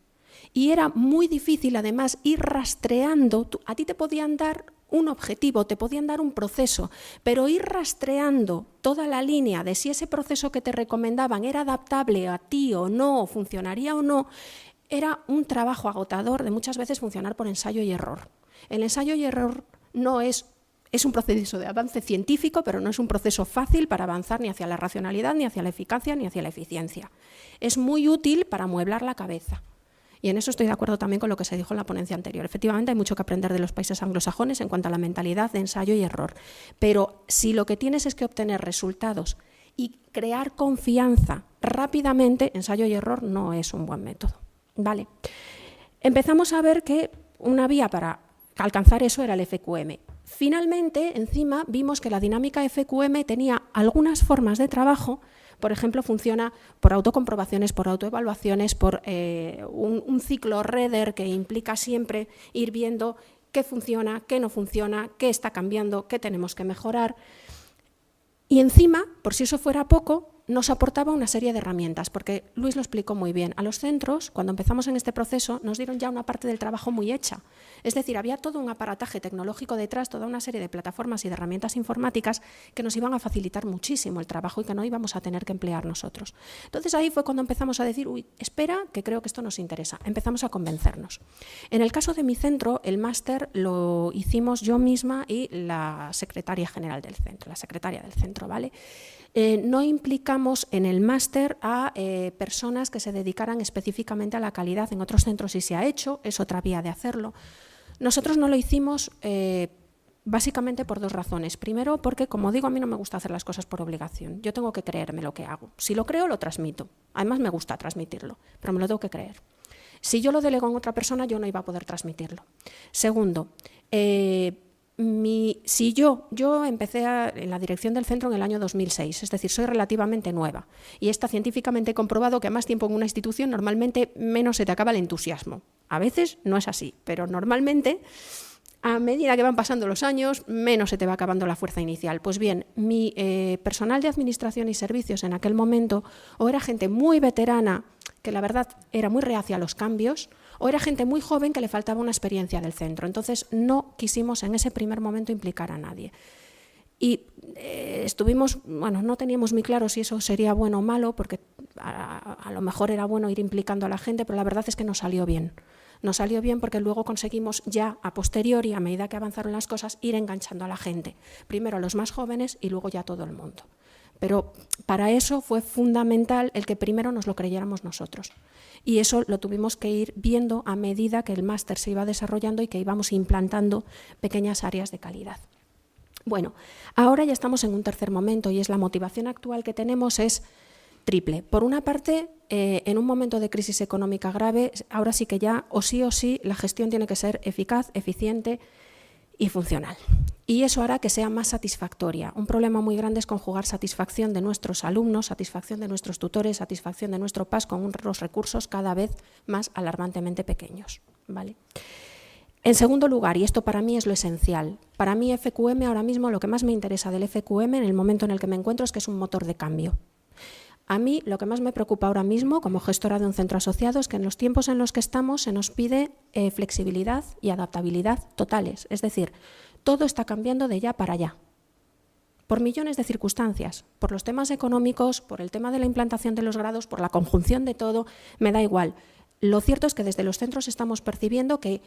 Y era muy difícil, además, ir rastreando. A ti te podían dar un objetivo, te podían dar un proceso, pero ir rastreando toda la línea de si ese proceso que te recomendaban era adaptable a ti o no, o funcionaría o no, era un trabajo agotador de muchas veces funcionar por ensayo y error. El ensayo y error no es un proceso de avance científico, pero no es un proceso fácil para avanzar ni hacia la racionalidad, ni hacia la eficacia, ni hacia la eficiencia. Es muy útil para amueblar la cabeza. Y en eso estoy de acuerdo también con lo que se dijo en la ponencia anterior. Efectivamente, hay mucho que aprender de los países anglosajones en cuanto a la mentalidad de ensayo y error. Pero si lo que tienes es que obtener resultados y crear confianza rápidamente, ensayo y error no es un buen método. Vale. Empezamos a ver que una vía para alcanzar eso era el FQM. Finalmente, encima, vimos que la dinámica FQM tenía algunas formas de trabajo. Por ejemplo, funciona por autocomprobaciones, por autoevaluaciones, por un ciclo REDER que implica siempre ir viendo qué funciona, qué no funciona, qué está cambiando, qué tenemos que mejorar. Y encima, por si eso fuera poco, nos aportaba una serie de herramientas, porque Luis lo explicó muy bien. A los centros, cuando empezamos en este proceso, nos dieron ya una parte del trabajo muy hecha. Es decir, había todo un aparataje tecnológico detrás, toda una serie de plataformas y de herramientas informáticas que nos iban a facilitar muchísimo el trabajo y que no íbamos a tener que emplear nosotros. Entonces ahí fue cuando empezamos a decir, uy, espera, que creo que esto nos interesa. Empezamos a convencernos. En el caso de mi centro, el máster lo hicimos yo misma y la secretaria general del centro, la secretaria del centro, ¿vale? No implicamos en el máster a personas que se dedicaran específicamente a la calidad. En otros centros sí se ha hecho, es otra vía de hacerlo. Nosotros no lo hicimos básicamente por dos razones. Primero, porque, como digo, a mí no me gusta hacer las cosas por obligación. Yo tengo que creerme lo que hago. Si lo creo, lo transmito. Además, me gusta transmitirlo, pero me lo tengo que creer. Si yo lo delego en otra persona, yo no iba a poder transmitirlo. Segundo, si yo empecé en la dirección del centro en el año 2006, es decir, soy relativamente nueva y está científicamente comprobado que a más tiempo en una institución normalmente menos se te acaba el entusiasmo. A veces no es así, pero normalmente a medida que van pasando los años menos se te va acabando la fuerza inicial. Pues bien, mi personal de administración y servicios en aquel momento o era gente muy veterana que la verdad era muy reacia a los cambios, o era gente muy joven que le faltaba una experiencia del centro. Entonces no quisimos en ese primer momento implicar a nadie. Y no teníamos muy claro si eso sería bueno o malo, porque a lo mejor era bueno ir implicando a la gente, pero la verdad es que nos salió bien. Nos salió bien porque luego conseguimos ya a posteriori, a medida que avanzaron las cosas, ir enganchando a la gente. Primero a los más jóvenes y luego ya a todo el mundo. Pero para eso fue fundamental el que primero nos lo creyéramos nosotros. Y eso lo tuvimos que ir viendo a medida que el máster se iba desarrollando y que íbamos implantando pequeñas áreas de calidad. Bueno, ahora ya estamos en un tercer momento y es la motivación actual que tenemos es triple. Por una parte, en un momento de crisis económica grave, ahora sí que ya o sí la gestión tiene que ser eficaz, eficiente y funcional. Y eso hará que sea más satisfactoria. Un problema muy grande es conjugar satisfacción de nuestros alumnos, satisfacción de nuestros tutores, satisfacción de nuestro PAS con unos recursos cada vez más alarmantemente pequeños, ¿vale? En segundo lugar, y esto para mí es lo esencial, para mí FQM ahora mismo lo que más me interesa del FQM en el momento en el que me encuentro es que es un motor de cambio. A mí lo que más me preocupa ahora mismo como gestora de un centro asociado es que en los tiempos en los que estamos se nos pide flexibilidad y adaptabilidad totales, es decir, todo está cambiando de ya para allá, por millones de circunstancias, por los temas económicos, por el tema de la implantación de los grados, por la conjunción de todo, me da igual. Lo cierto es que desde los centros estamos percibiendo que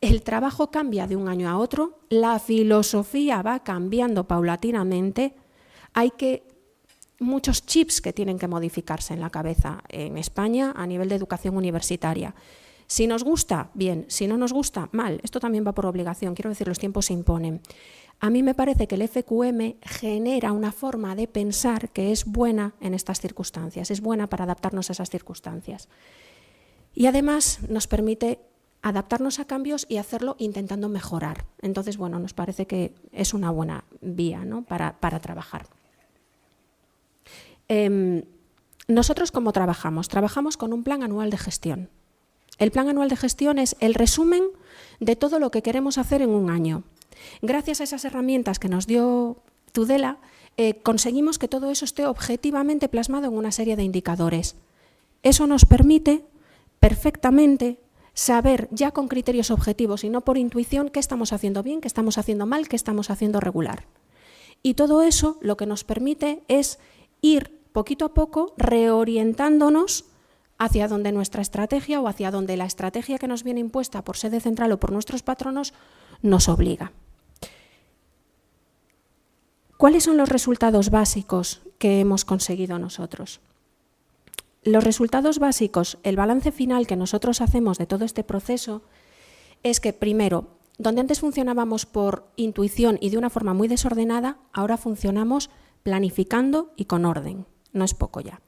el trabajo cambia de un año a otro, la filosofía va cambiando paulatinamente, hay muchos chips que tienen que modificarse en la cabeza en España a nivel de educación universitaria. Si nos gusta, bien. Si no nos gusta, mal. Esto también va por obligación. Quiero decir, los tiempos se imponen. A mí me parece que el FQM genera una forma de pensar que es buena en estas circunstancias, es buena para adaptarnos a esas circunstancias. Y además nos permite adaptarnos a cambios y hacerlo intentando mejorar. Entonces, bueno, nos parece que es una buena vía, ¿no?, para trabajar. Nosotros, ¿cómo trabajamos? Trabajamos con un plan anual de gestión. El plan anual de gestión es el resumen de todo lo que queremos hacer en un año. Gracias a esas herramientas que nos dio Tudela, conseguimos que todo eso esté objetivamente plasmado en una serie de indicadores. Eso nos permite perfectamente saber ya con criterios objetivos y no por intuición qué estamos haciendo bien, qué estamos haciendo mal, qué estamos haciendo regular. Y todo eso lo que nos permite es ir poquito a poco reorientándonos hacia donde nuestra estrategia o hacia donde la estrategia que nos viene impuesta por sede central o por nuestros patronos nos obliga. ¿Cuáles son los resultados básicos que hemos conseguido nosotros? Los resultados básicos, el balance final que nosotros hacemos de todo este proceso es que, primero, donde antes funcionábamos por intuición y de una forma muy desordenada, ahora funcionamos planificando y con orden. No es poco ya.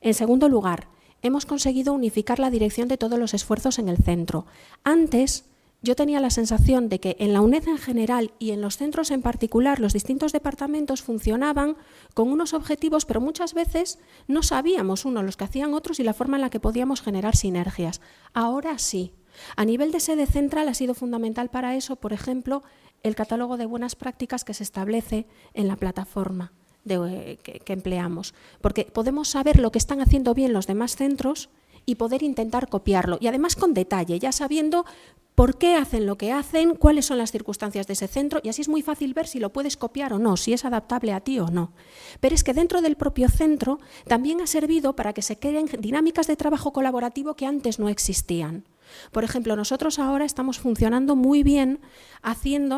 En segundo lugar, hemos conseguido unificar la dirección de todos los esfuerzos en el centro. Antes, yo tenía la sensación de que en la UNED en general y en los centros en particular, los distintos departamentos funcionaban con unos objetivos, pero muchas veces no sabíamos los que hacían otros y la forma en la que podíamos generar sinergias. Ahora sí. A nivel de sede central ha sido fundamental para eso, por ejemplo, el catálogo de buenas prácticas que se establece en la plataforma que empleamos, porque podemos saber lo que están haciendo bien los demás centros y poder intentar copiarlo, y además con detalle, ya sabiendo por qué hacen lo que hacen, cuáles son las circunstancias de ese centro, y así es muy fácil ver si lo puedes copiar o no, si es adaptable a ti o no. Pero es que dentro del propio centro también ha servido para que se creen dinámicas de trabajo colaborativo que antes no existían. Por ejemplo, nosotros ahora estamos funcionando muy bien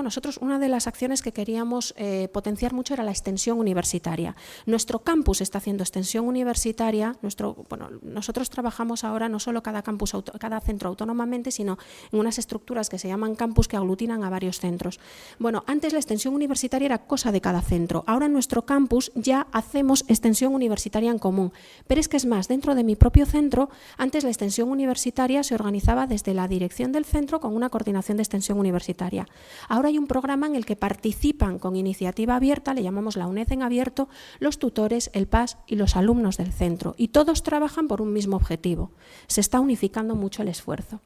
nosotros una de las acciones que queríamos potenciar mucho era la extensión universitaria. Nuestro campus está haciendo extensión universitaria, nosotros trabajamos ahora no solo cada centro autónomamente, sino en unas estructuras que se llaman campus que aglutinan a varios centros. Bueno, antes la extensión universitaria era cosa de cada centro, ahora en nuestro campus ya hacemos extensión universitaria en común, pero es que es más, dentro de mi propio centro, antes la extensión universitaria se organizaba desde la dirección del centro con una coordinación de extensión universitaria. Ahora hay un programa en el que participan con iniciativa abierta, le llamamos la UNED en abierto, los tutores, el PAS y los alumnos del centro, y todos trabajan por un mismo objetivo. Se está unificando mucho el esfuerzo.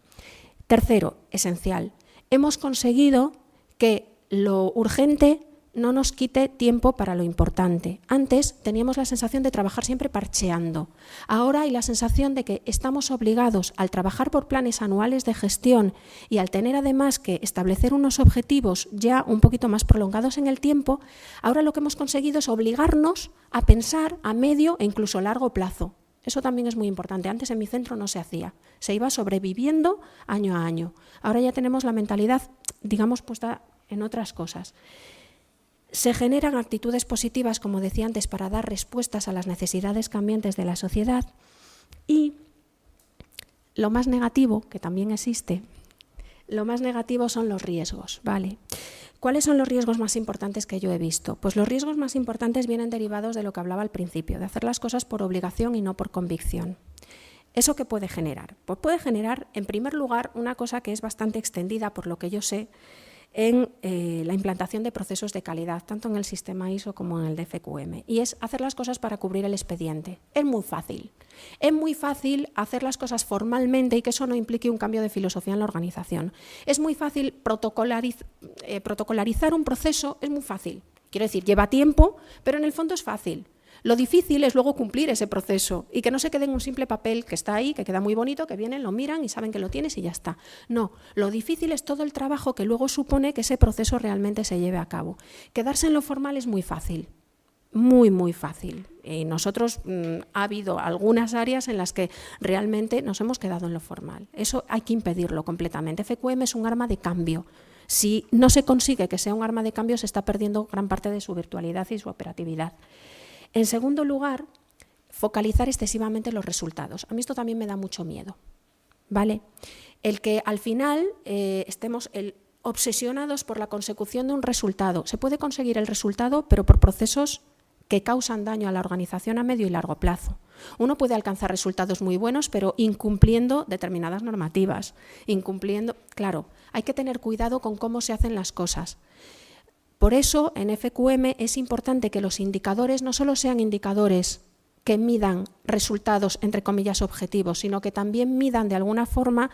Tercero, esencial, hemos conseguido que lo urgente no nos quite tiempo para lo importante. Antes teníamos la sensación de trabajar siempre parcheando. Ahora hay la sensación de que estamos obligados, al trabajar por planes anuales de gestión y al tener además que establecer unos objetivos ya un poquito más prolongados en el tiempo, ahora lo que hemos conseguido es obligarnos a pensar a medio e incluso largo plazo. Eso también es muy importante. Antes en mi centro no se hacía. Se iba sobreviviendo año a año. Ahora ya tenemos la mentalidad, digamos, puesta en otras cosas. Se generan actitudes positivas, como decía antes, para dar respuestas a las necesidades cambiantes de la sociedad, y lo más negativo, que también existe, lo más negativo son los riesgos, ¿vale? ¿Cuáles son los riesgos más importantes que yo he visto? Pues los riesgos más importantes vienen derivados de lo que hablaba al principio, de hacer las cosas por obligación y no por convicción. ¿Eso qué puede generar? Pues puede generar, en primer lugar, una cosa que es bastante extendida, por lo que yo sé, en la implantación de procesos de calidad, tanto en el sistema ISO como en el DFQM, y es hacer las cosas para cubrir el expediente. Es muy fácil. Es muy fácil hacer las cosas formalmente y que eso no implique un cambio de filosofía en la organización. Es muy fácil protocolarizar un proceso, es muy fácil. Quiero decir, lleva tiempo, pero en el fondo es fácil. Lo difícil es luego cumplir ese proceso y que no se quede en un simple papel que está ahí, que queda muy bonito, que vienen, lo miran y saben que lo tienes y ya está. No, lo difícil es todo el trabajo que luego supone que ese proceso realmente se lleve a cabo. Quedarse en lo formal es muy fácil, muy, muy fácil. Y nosotros ha habido algunas áreas en las que realmente nos hemos quedado en lo formal. Eso hay que impedirlo completamente. FQM es un arma de cambio. Si no se consigue que sea un arma de cambio, se está perdiendo gran parte de su virtualidad y su operatividad. En segundo lugar, focalizar excesivamente los resultados. A mí esto también me da mucho miedo, ¿vale? El que al final estemos obsesionados por la consecución de un resultado. Se puede conseguir el resultado, pero por procesos que causan daño a la organización a medio y largo plazo. Uno puede alcanzar resultados muy buenos, pero incumpliendo determinadas normativas. Claro, hay que tener cuidado con cómo se hacen las cosas. Por eso, en FQM es importante que los indicadores no solo sean indicadores que midan resultados, entre comillas, objetivos, sino que también midan de alguna forma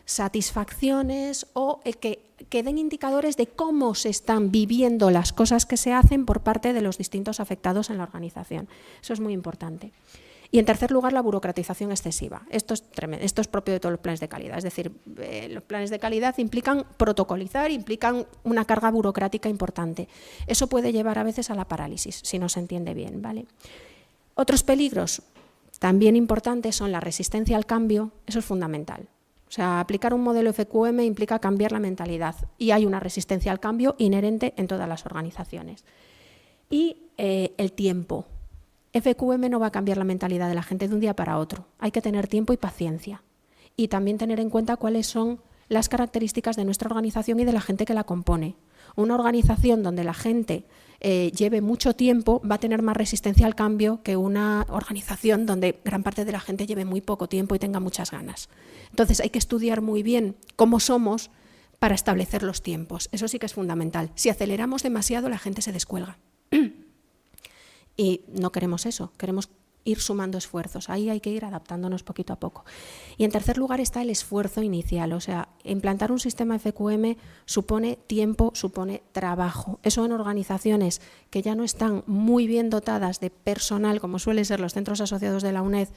satisfacciones o que den indicadores de cómo se están viviendo las cosas que se hacen por parte de los distintos afectados en la organización. Eso es muy importante. Y en tercer lugar, la burocratización excesiva. Esto es tremendo, esto es propio de todos los planes de calidad. Es decir, los planes de calidad implican protocolizar, implican una carga burocrática importante. Eso puede llevar a veces a la parálisis, si no se entiende bien, ¿vale? Otros peligros también importantes son la resistencia al cambio. Eso es fundamental. O sea, aplicar un modelo FQM implica cambiar la mentalidad y hay una resistencia al cambio inherente en todas las organizaciones. Y el tiempo. FQM no va a cambiar la mentalidad de la gente de un día para otro. Hay que tener tiempo y paciencia. Y también tener en cuenta cuáles son las características de nuestra organización y de la gente que la compone. Una organización donde la gente lleve mucho tiempo va a tener más resistencia al cambio que una organización donde gran parte de la gente lleve muy poco tiempo y tenga muchas ganas. Entonces hay que estudiar muy bien cómo somos para establecer los tiempos. Eso sí que es fundamental. Si aceleramos demasiado, la gente se descuelga. Y no queremos eso, queremos ir sumando esfuerzos. Ahí hay que ir adaptándonos poquito a poco. Y en tercer lugar está el esfuerzo inicial. O sea, implantar un sistema FQM supone tiempo, supone trabajo. Eso en organizaciones que ya no están muy bien dotadas de personal, como suelen ser los centros asociados de la UNED,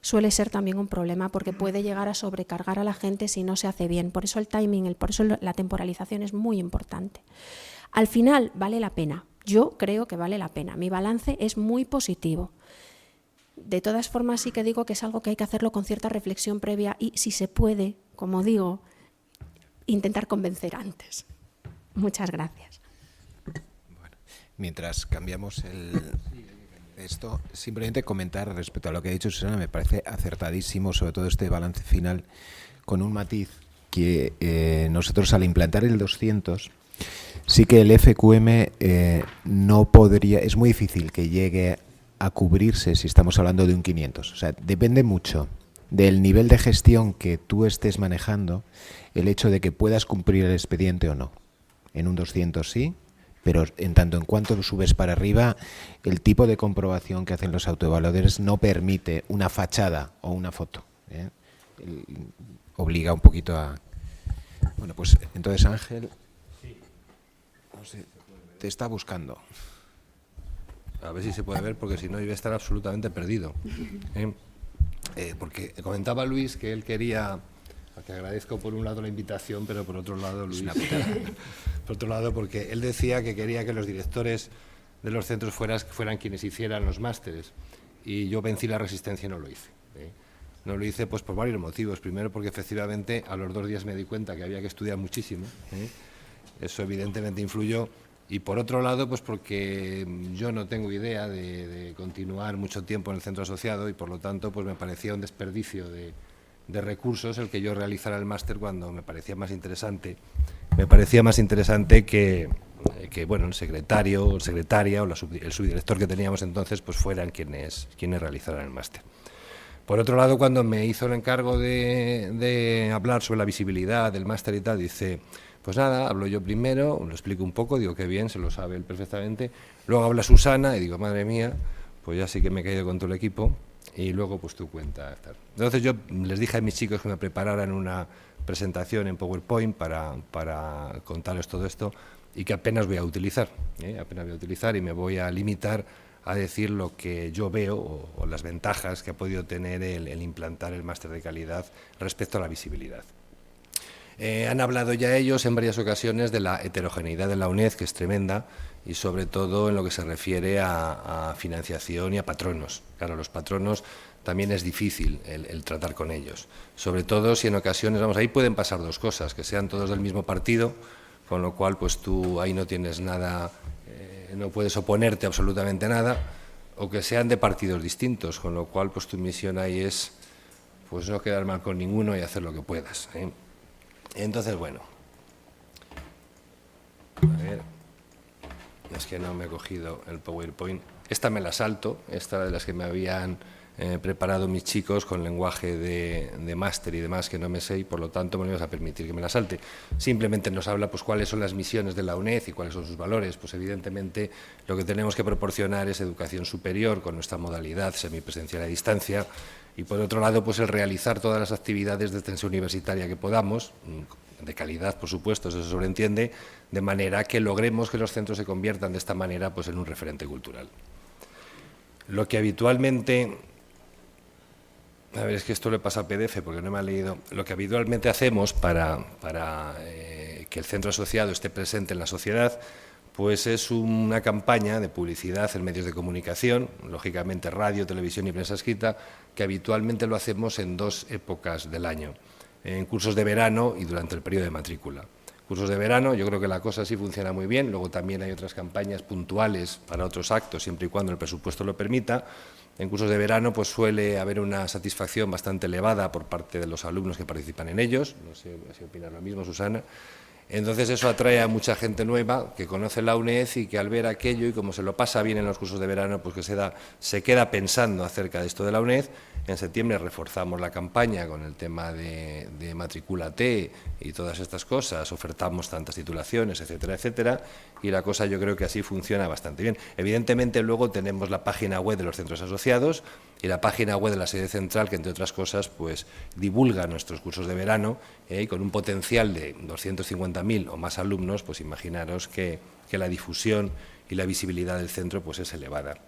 suele ser también un problema porque puede llegar a sobrecargar a la gente si no se hace bien. Por eso el timing, por eso la temporalización es muy importante. Al final vale la pena. Yo creo que vale la pena. Mi balance es muy positivo. De todas formas, sí que digo que es algo que hay que hacerlo con cierta reflexión previa y, si se puede, como digo, intentar convencer antes. Muchas gracias. Bueno, mientras cambiamos esto, simplemente comentar respecto a lo que ha dicho Susana, me parece acertadísimo, sobre todo este balance final, con un matiz que nosotros al implantar el 200... Sí que el FQM no podría, es muy difícil que llegue a cubrirse si estamos hablando de un 500. O sea, depende mucho del nivel de gestión que tú estés manejando, el hecho de que puedas cumplir el expediente o no. En un 200 sí, pero en tanto en cuanto subes para arriba, el tipo de comprobación que hacen los autoevaluadores no permite una fachada o una foto. Obliga un poquito a... Bueno, pues entonces Ángel... Te está buscando. A ver si se puede ver, porque si no iba a estar absolutamente perdido. Porque comentaba Luis que él quería, a que agradezco por un lado la invitación, pero por otro lado, Luis, por otro lado, porque él decía que quería que los directores de los centros fueran quienes hicieran los másteres, y yo vencí la resistencia y no lo hice. No lo hice pues por varios motivos. Primero, porque efectivamente a los 2 días me di cuenta que había que estudiar muchísimo. Eso evidentemente influyó. Y por otro lado, pues porque yo no tengo idea de continuar mucho tiempo en el centro asociado y por lo tanto pues me parecía un desperdicio de recursos el que yo realizara el máster cuando me parecía más interesante. Me parecía más interesante que bueno, el secretario o secretaria o el subdirector que teníamos entonces pues fueran quienes realizaran el máster. Por otro lado, cuando me hizo el encargo de hablar sobre la visibilidad del máster y tal, dice... Pues nada, hablo yo primero, lo explico un poco, digo que bien, se lo sabe él perfectamente. Luego habla Susana y digo, madre mía, pues ya sí que me he caído con todo el equipo. Y luego pues tú cuenta. Entonces yo les dije a mis chicos que me prepararan una presentación en PowerPoint para contarles todo esto y que apenas voy a utilizar. Apenas voy a utilizar y me voy a limitar a decir lo que yo veo o las ventajas que ha podido tener el implantar el máster de calidad respecto a la visibilidad. Han hablado ya ellos en varias ocasiones de la heterogeneidad de la UNED, que es tremenda, y sobre todo en lo que se refiere a financiación y a patronos. Claro, los patronos también es difícil el tratar con ellos, sobre todo si en ocasiones, vamos, ahí pueden pasar 2 cosas, que sean todos del mismo partido, con lo cual pues tú ahí no tienes nada, no puedes oponerte absolutamente a nada, o que sean de partidos distintos, con lo cual pues tu misión ahí es pues no quedar mal con ninguno y hacer lo que puedas. Entonces, bueno, a ver, es que no me he cogido el PowerPoint. Esta me la salto, esta de las que me habían preparado mis chicos con lenguaje de máster y demás que no me sé y por lo tanto me vas a permitir que me la salte. Simplemente nos habla pues cuáles son las misiones de la UNED y cuáles son sus valores. Pues evidentemente lo que tenemos que proporcionar es educación superior con nuestra modalidad semipresencial a distancia y por otro lado pues el realizar todas las actividades de extensión universitaria que podamos, de calidad por supuesto, eso se sobreentiende, de manera que logremos que los centros se conviertan de esta manera pues en un referente cultural. Lo que habitualmente... A ver, es que esto le pasa a PDF porque no me ha leído. Lo que habitualmente hacemos para que el centro asociado esté presente en la sociedad, pues es una campaña de publicidad en medios de comunicación, lógicamente radio, televisión y prensa escrita, que habitualmente lo hacemos en 2 épocas del año, en cursos de verano y durante el periodo de matrícula. cursos de verano. Yo creo que la cosa sí funciona muy bien. Luego también hay otras campañas puntuales para otros actos, siempre y cuando el presupuesto lo permita. En cursos de verano pues suele haber una satisfacción bastante elevada por parte de los alumnos que participan en ellos. No sé si opinas lo mismo, Susana. Entonces eso atrae a mucha gente nueva que conoce la UNED y que al ver aquello y como se lo pasa bien en los cursos de verano, pues que se queda pensando acerca de esto de la UNED. En septiembre reforzamos la campaña con el tema de Matricúlate y todas estas cosas, ofertamos tantas titulaciones, etcétera, etcétera, y la cosa yo creo que así funciona bastante bien. Evidentemente luego tenemos la página web de los centros asociados y la página web de la sede central, que entre otras cosas pues divulga nuestros cursos de verano, y con un potencial de 250.000 o más alumnos, pues imaginaros que la difusión y la visibilidad del centro pues es elevada.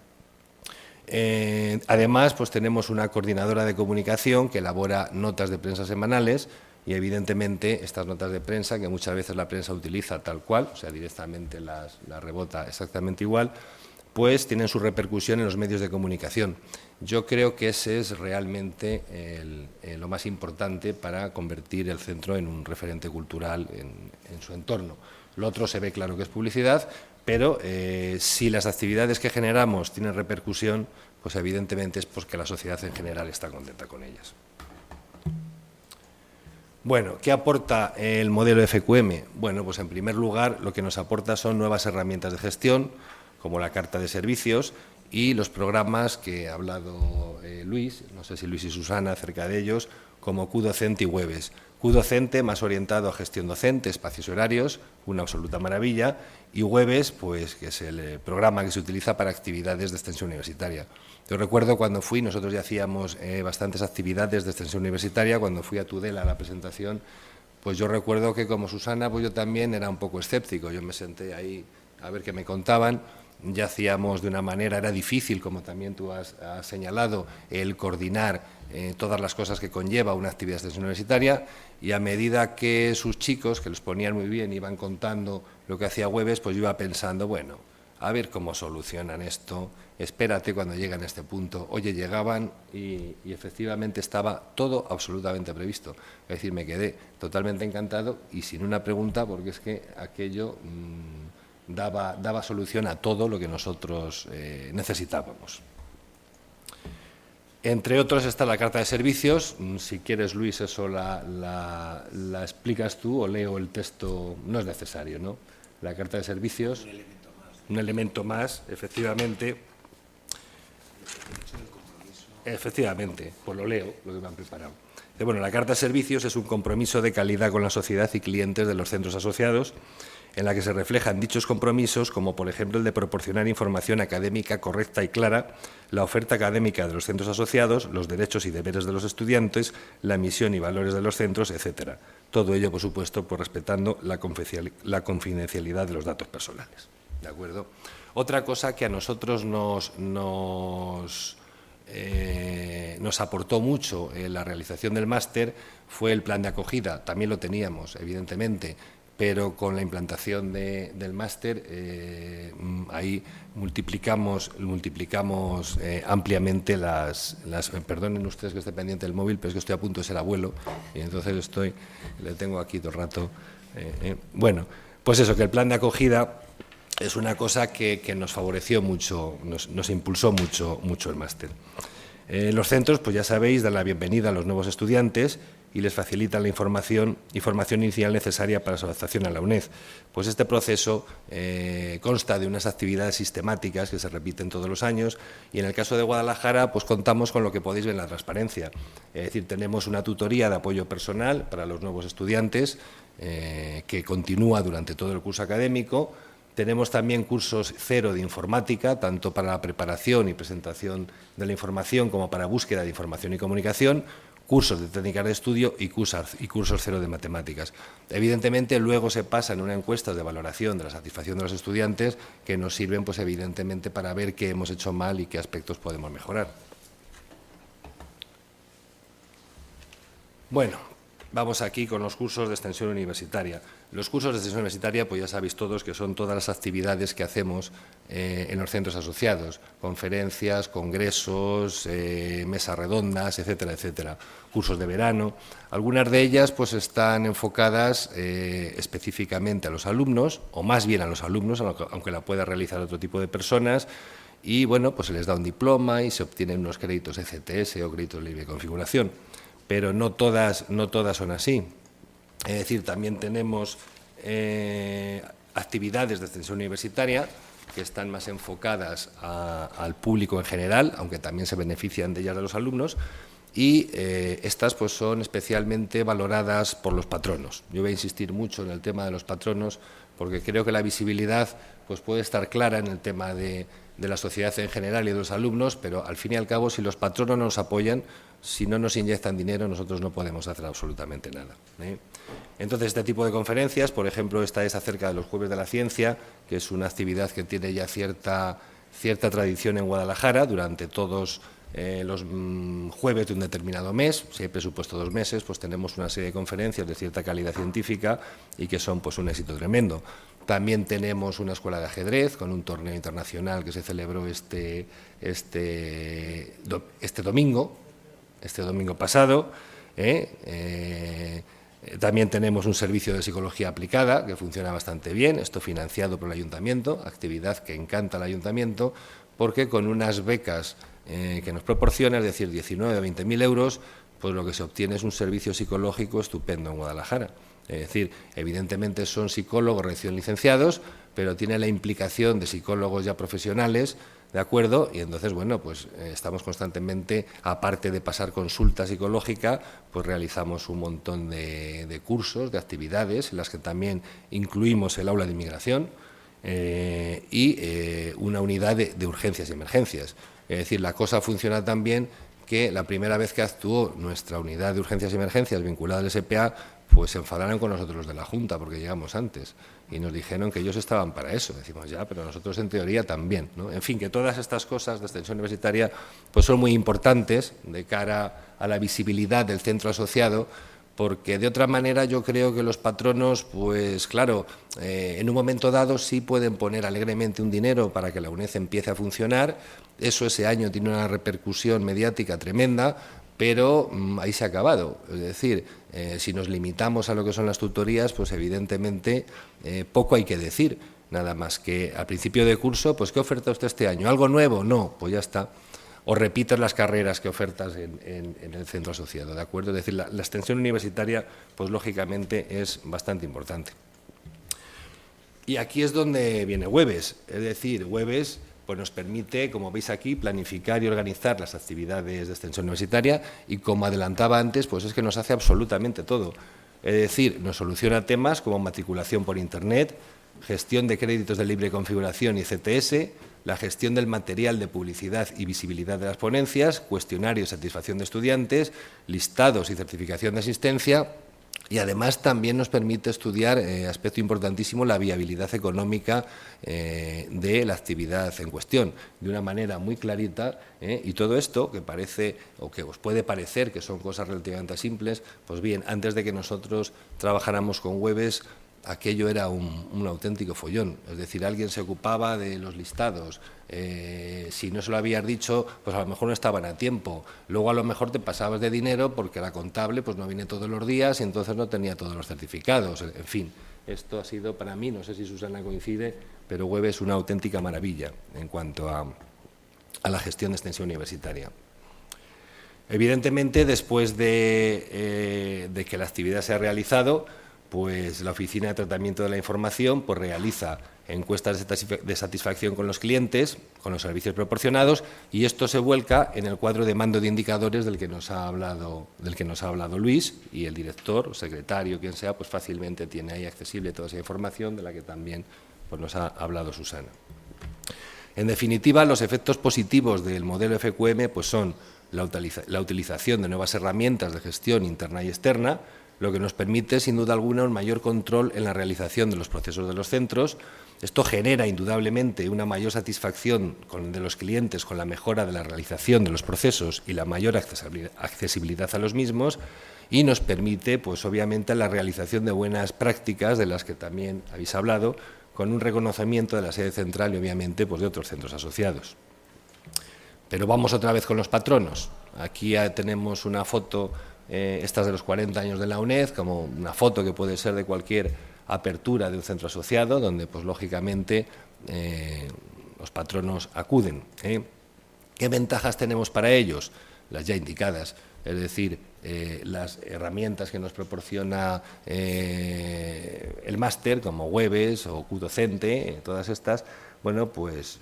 Además, pues tenemos una coordinadora de comunicación que elabora notas de prensa semanales y evidentemente estas notas de prensa, que muchas veces la prensa utiliza tal cual, o sea, directamente las rebota exactamente igual, pues tienen su repercusión en los medios de comunicación. Yo creo que ese es realmente lo más importante para convertir el centro en un referente cultural en su entorno. Lo otro se ve claro que es publicidad, pero si las actividades que generamos tienen repercusión, pues evidentemente es porque la sociedad en general está contenta con ellas. Bueno, ¿qué aporta el modelo FQM? Bueno, pues en primer lugar lo que nos aporta son nuevas herramientas de gestión, como la carta de servicios y los programas que ha hablado Luis, no sé si Luis y Susana acerca de ellos, como QDocente y Webes. QDocente más orientado a gestión docente, espacios y horarios, una absoluta maravilla, y Webes, pues que es el programa que se utiliza para actividades de extensión universitaria. Yo recuerdo cuando fui, nosotros ya hacíamos bastantes actividades de extensión universitaria, cuando fui a Tudela a la presentación, pues yo recuerdo que como Susana, pues yo también era un poco escéptico, yo me senté ahí a ver qué me contaban. Ya hacíamos de una manera, era difícil, como también tú has señalado, el coordinar todas las cosas que conlleva una actividad de extensión universitaria, y a medida que sus chicos, que los ponían muy bien, iban contando lo que hacía Webes, pues yo iba pensando, bueno, a ver cómo solucionan esto, espérate cuando llegan a este punto. Oye, llegaban y efectivamente estaba todo absolutamente previsto. Es decir, me quedé totalmente encantado y sin una pregunta, porque es que aquello daba solución a todo lo que nosotros necesitábamos. Entre otros está la carta de servicios. Si quieres, Luis, eso la explicas tú o leo el texto. No es necesario, ¿no? La carta de servicios. Un elemento más, efectivamente. Efectivamente, pues lo leo, lo que me han preparado. Bueno, la carta de servicios es un compromiso de calidad con la sociedad y clientes de los centros asociados, en la que se reflejan dichos compromisos, como por ejemplo el de proporcionar información académica correcta y clara, la oferta académica de los centros asociados, los derechos y deberes de los estudiantes, la misión y valores de los centros, etcétera. Todo ello, por supuesto, pues respetando la confidencialidad de los datos personales. ¿De acuerdo? Otra cosa que a nosotros nos aportó mucho en la realización del máster fue el plan de acogida. También lo teníamos, evidentemente, pero con la implantación del máster ahí multiplicamos ampliamente perdonen ustedes que esté pendiente del móvil, pero es que estoy a punto de ser abuelo y entonces le tengo aquí todo el rato. Bueno, pues eso, que el plan de acogida es una cosa que nos favoreció mucho, nos impulsó mucho el máster. Los centros, pues ya sabéis, dan la bienvenida a los nuevos estudiantes y les facilitan la información inicial necesaria para su adaptación a la UNED. Pues este proceso consta de unas actividades sistemáticas que se repiten todos los años y en el caso de Guadalajara pues contamos con lo que podéis ver en la transparencia. Es decir, tenemos una tutoría de apoyo personal para los nuevos estudiantes que continúa durante todo el curso académico. Tenemos también cursos cero de informática, tanto para la preparación y presentación de la información como para búsqueda de información y comunicación, cursos de técnicas de estudio y cursos cero de matemáticas. Evidentemente, luego se pasan una encuesta de valoración de la satisfacción de los estudiantes que nos sirven, pues evidentemente, para ver qué hemos hecho mal y qué aspectos podemos mejorar. Bueno, Vamos aquí con los cursos de extensión universitaria. Los cursos de extensión universitaria, pues ya sabéis todos que son todas las actividades que hacemos en los centros asociados, conferencias, congresos, mesas redondas, etcétera, etcétera. Cursos de verano. Algunas de ellas pues están enfocadas específicamente a los alumnos, o más bien a los alumnos, aunque la pueda realizar otro tipo de personas, y bueno, pues se les da un diploma y se obtienen unos créditos ECTS o créditos de libre configuración. Pero no todas son así. Es decir, también tenemos actividades de extensión universitaria que están más enfocadas al público en general, aunque también se benefician de ellas de los alumnos, y estas pues son especialmente valoradas por los patronos. Yo voy a insistir mucho en el tema de los patronos porque creo que la visibilidad pues puede estar clara en el tema de la sociedad en general y de los alumnos, pero al fin y al cabo, si los patronos no nos apoyan, si no nos inyectan dinero, nosotros no podemos hacer absolutamente nada. Entonces, este tipo de conferencias, por ejemplo, esta es acerca de los Jueves de la Ciencia, que es una actividad que tiene ya cierta tradición en Guadalajara durante todos los jueves de un determinado mes. Si hay presupuesto 2 meses, pues tenemos una serie de conferencias de cierta calidad científica y que son pues un éxito tremendo. También tenemos una escuela de ajedrez con un torneo internacional que se celebró este domingo pasado. También tenemos un servicio de psicología aplicada que funciona bastante bien, esto financiado por el ayuntamiento, actividad que encanta al ayuntamiento, porque con unas becas que nos proporciona, es decir, 19 o 20.000 euros, pues lo que se obtiene es un servicio psicológico estupendo en Guadalajara. Es decir, evidentemente son psicólogos recién licenciados, pero tiene la implicación de psicólogos ya profesionales, ¿de acuerdo? Y entonces, bueno, pues estamos constantemente, aparte de pasar consulta psicológica, pues realizamos un montón de cursos, de actividades, en las que también incluimos el aula de inmigración y una unidad de urgencias y emergencias. Es decir, la cosa funciona tan bien que la primera vez que actuó nuestra unidad de urgencias y emergencias vinculada al SPA, pues se enfadaron con nosotros los de la Junta porque llegamos antes y nos dijeron que ellos estaban para eso. Decimos, ya, pero nosotros en teoría también, ¿no? En fin, que todas estas cosas de extensión universitaria pues son muy importantes de cara a la visibilidad del centro asociado, porque de otra manera yo creo que los patronos, pues claro, en un momento dado sí pueden poner alegremente un dinero para que la UNED empiece a funcionar. Eso ese año tiene una repercusión mediática tremenda, pero ahí se ha acabado. Es decir, si nos limitamos a lo que son las tutorías, pues evidentemente poco hay que decir, nada más que al principio de curso, pues ¿qué oferta usted este año? ¿Algo nuevo? No, pues ya está. O repites las carreras que ofertas en el centro asociado, ¿de acuerdo? Es decir, la extensión universitaria, pues lógicamente es bastante importante. Y aquí es donde viene Webes, es decir, Webes pues nos permite, como veis aquí, planificar y organizar las actividades de extensión universitaria y, como adelantaba antes, pues es que nos hace absolutamente todo. Es decir, nos soluciona temas como matriculación por Internet, gestión de créditos de libre configuración y CTS, la gestión del material de publicidad y visibilidad de las ponencias, cuestionario de satisfacción de estudiantes, listados y certificación de asistencia. Y además también nos permite estudiar, aspecto importantísimo, la viabilidad económica de la actividad en cuestión, de una manera muy clarita, y todo esto que parece, o que os puede parecer que son cosas relativamente simples, pues bien, antes de que nosotros trabajáramos con Webes, aquello era un auténtico follón. Es decir, alguien se ocupaba de los listados, si no se lo habías dicho, pues a lo mejor no estaban a tiempo, luego a lo mejor te pasabas de dinero porque la contable pues no viene todos los días y entonces no tenía todos los certificados. En fin, esto ha sido para mí, no sé si Susana coincide, pero Webes es una auténtica maravilla en cuanto a la gestión de extensión universitaria. Evidentemente, después de que la actividad se ha realizado, pues la Oficina de Tratamiento de la Información pues realiza encuestas de satisfacción con los clientes, con los servicios proporcionados, y esto se vuelca en el cuadro de mando de indicadores del que nos ha hablado Luis, y el director, o secretario, quien sea, pues fácilmente tiene ahí accesible toda esa información de la que también pues nos ha hablado Susana. En definitiva, los efectos positivos del modelo FQM pues son la utilización de nuevas herramientas de gestión interna y externa, lo que nos permite, sin duda alguna, un mayor control en la realización de los procesos de los centros. Esto genera, indudablemente, una mayor satisfacción de los clientes con la mejora de la realización de los procesos y la mayor accesibilidad a los mismos, y nos permite, pues obviamente, la realización de buenas prácticas, de las que también habéis hablado, con un reconocimiento de la sede central y, obviamente, pues de otros centros asociados. Pero vamos otra vez con los patronos. Aquí ya tenemos una foto, estas de los 40 años de la UNED, como una foto que puede ser de cualquier apertura de un centro asociado, donde, pues lógicamente, los patronos acuden. ¿Qué ventajas tenemos para ellos? Las ya indicadas, es decir, las herramientas que nos proporciona el máster, como Webes o QDocente, todas estas, bueno, pues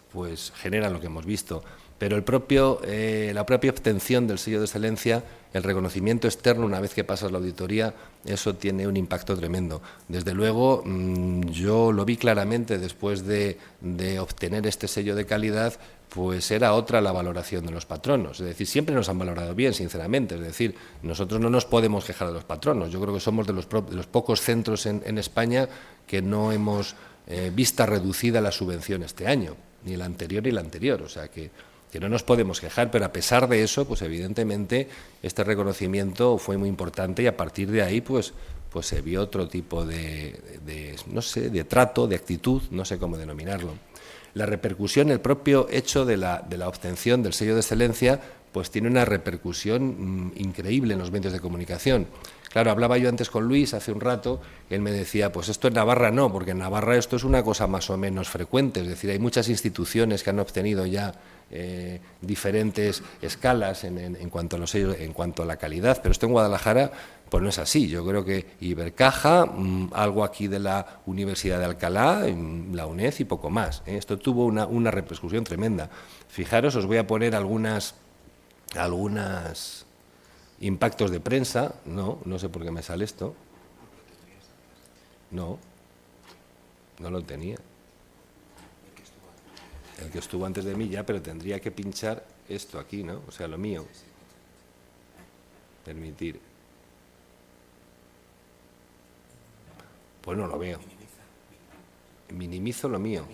generan lo que hemos visto. Pero la propia obtención del sello de excelencia, el reconocimiento externo una vez que pasas la auditoría, eso tiene un impacto tremendo. Desde luego, yo lo vi claramente después de obtener este sello de calidad, pues era otra la valoración de los patronos. Es decir, siempre nos han valorado bien, sinceramente. Es decir, nosotros no nos podemos quejar de los patronos. Yo creo que somos de los pocos centros en España que no hemos vista reducida la subvención este año, ni el anterior ni el anterior. O sea que no nos podemos quejar, pero a pesar de eso, pues evidentemente este reconocimiento fue muy importante, y a partir de ahí pues se vio otro tipo no sé, de trato, de actitud, no sé cómo denominarlo. La repercusión, el propio hecho de la obtención del sello de excelencia, pues tiene una repercusión increíble en los medios de comunicación. Claro, hablaba yo antes con Luis hace un rato, él me decía, pues esto en Navarra no, porque en Navarra esto es una cosa más o menos frecuente, es decir, hay muchas instituciones que han obtenido ya diferentes escalas en cuanto a los sellos, en cuanto a la calidad, pero esto en Guadalajara pues no es así. Yo creo que Ibercaja, algo aquí de la Universidad de Alcalá, la UNED y poco más. Esto tuvo una repercusión tremenda. Fijaros, os voy a poner algunas impactos de prensa. No sé por qué me sale esto. No lo tenía. El que estuvo antes de mí ya, pero tendría que pinchar esto aquí, ¿no? O sea, lo mío. Permitir. Pues no lo veo. Minimizo lo mío.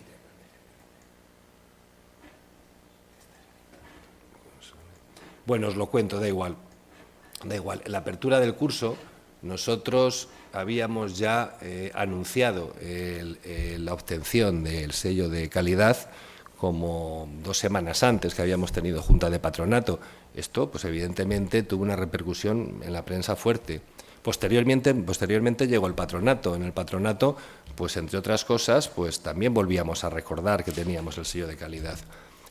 Bueno, os lo cuento, da igual. En la apertura del curso, nosotros habíamos ya anunciado la obtención del sello de calidad como 2 semanas antes, que habíamos tenido junta de patronato. Esto, pues evidentemente, tuvo una repercusión en la prensa fuerte. Posteriormente llegó el patronato. En el patronato, pues entre otras cosas, pues también volvíamos a recordar que teníamos el sello de calidad.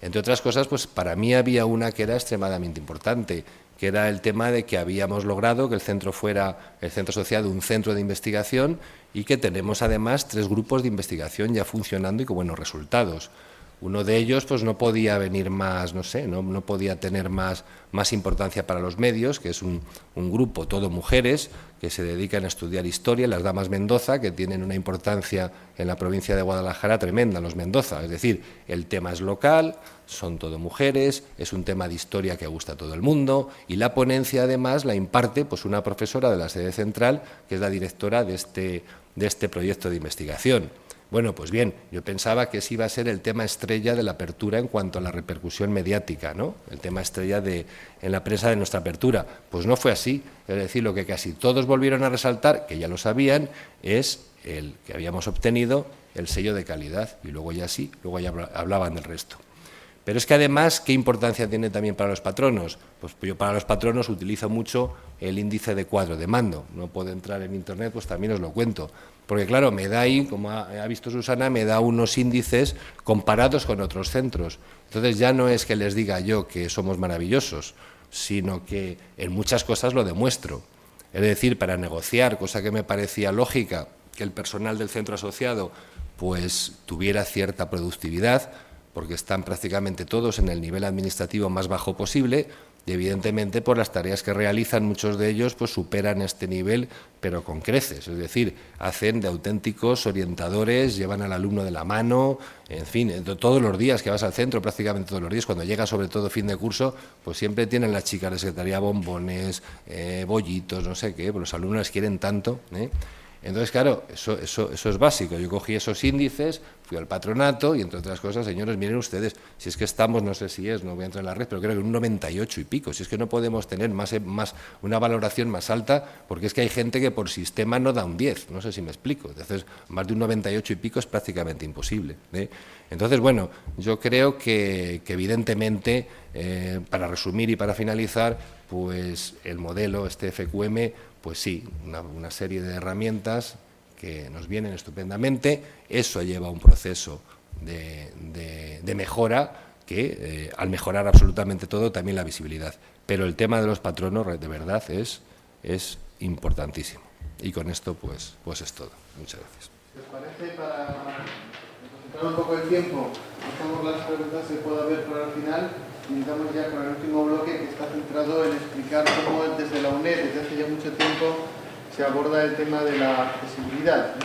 Entre otras cosas, pues para mí había una que era extremadamente importante, que era el tema de que habíamos logrado que el centro fuera, el centro asociado, un centro de investigación, y que tenemos además 3 grupos de investigación ya funcionando y con buenos resultados. Uno de ellos pues no podía venir más, no sé, no podía tener más importancia para los medios, que es un grupo, todo mujeres, que se dedican a estudiar historia, las Damas Mendoza, que tienen una importancia en la provincia de Guadalajara tremenda, los Mendoza. Es decir, el tema es local, son todo mujeres, es un tema de historia que gusta a todo el mundo, y la ponencia además la imparte pues una profesora de la sede central, que es la directora de este proyecto de investigación. Bueno, pues bien, yo pensaba que ese iba a ser el tema estrella de la apertura en cuanto a la repercusión mediática, ¿no? El tema estrella en la prensa de nuestra apertura. Pues no fue así. Es decir, lo que casi todos volvieron a resaltar, que ya lo sabían, es el que habíamos obtenido el sello de calidad. Y luego ya hablaban del resto. Pero es que además, ¿qué importancia tiene también para los patronos? Pues yo para los patronos utilizo mucho el índice de cuadro de mando. No puedo entrar en Internet, pues también os lo cuento. Porque claro, me da ahí, como ha visto Susana, me da unos índices comparados con otros centros. Entonces ya no es que les diga yo que somos maravillosos, sino que en muchas cosas lo demuestro. Es decir, para negociar, cosa que me parecía lógica, que el personal del centro asociado pues tuviera cierta productividad, porque están prácticamente todos en el nivel administrativo más bajo posible, Y evidentemente por las tareas que realizan, muchos de ellos pues superan este nivel, pero con creces, es decir, hacen de auténticos orientadores, llevan al alumno de la mano, en fin, todos los días que vas al centro, prácticamente todos los días, cuando llega sobre todo fin de curso, pues siempre tienen las chicas de secretaría bombones, bollitos, no sé qué, pues los alumnos les quieren tanto, Entonces, claro, eso es básico. Yo cogí esos índices, fui al patronato y, entre otras cosas, señores, miren ustedes, si es que estamos, no sé si no voy a entrar en la red, pero creo que un 98 y pico, si es que no podemos tener más una valoración más alta, porque es que hay gente que por sistema no da un 10, no sé si me explico. Entonces, más de un 98 y pico es prácticamente imposible. Entonces, bueno, yo creo que evidentemente, para resumir y para finalizar, pues el modelo, este FQM, pues sí, una serie de herramientas que nos vienen estupendamente. Eso lleva a un proceso de mejora que, al mejorar absolutamente todo, también la visibilidad. Pero el tema de los patronos, de verdad, es importantísimo. Y con esto, pues es todo. Muchas gracias. ¿Les parece, para concentrar un poco el tiempo, dejamos las preguntas que pueda haber para el final? Iniciamos ya con el último bloque, que está centrado en explicar cómo desde la UNED, desde hace ya mucho tiempo, se aborda el tema de la accesibilidad.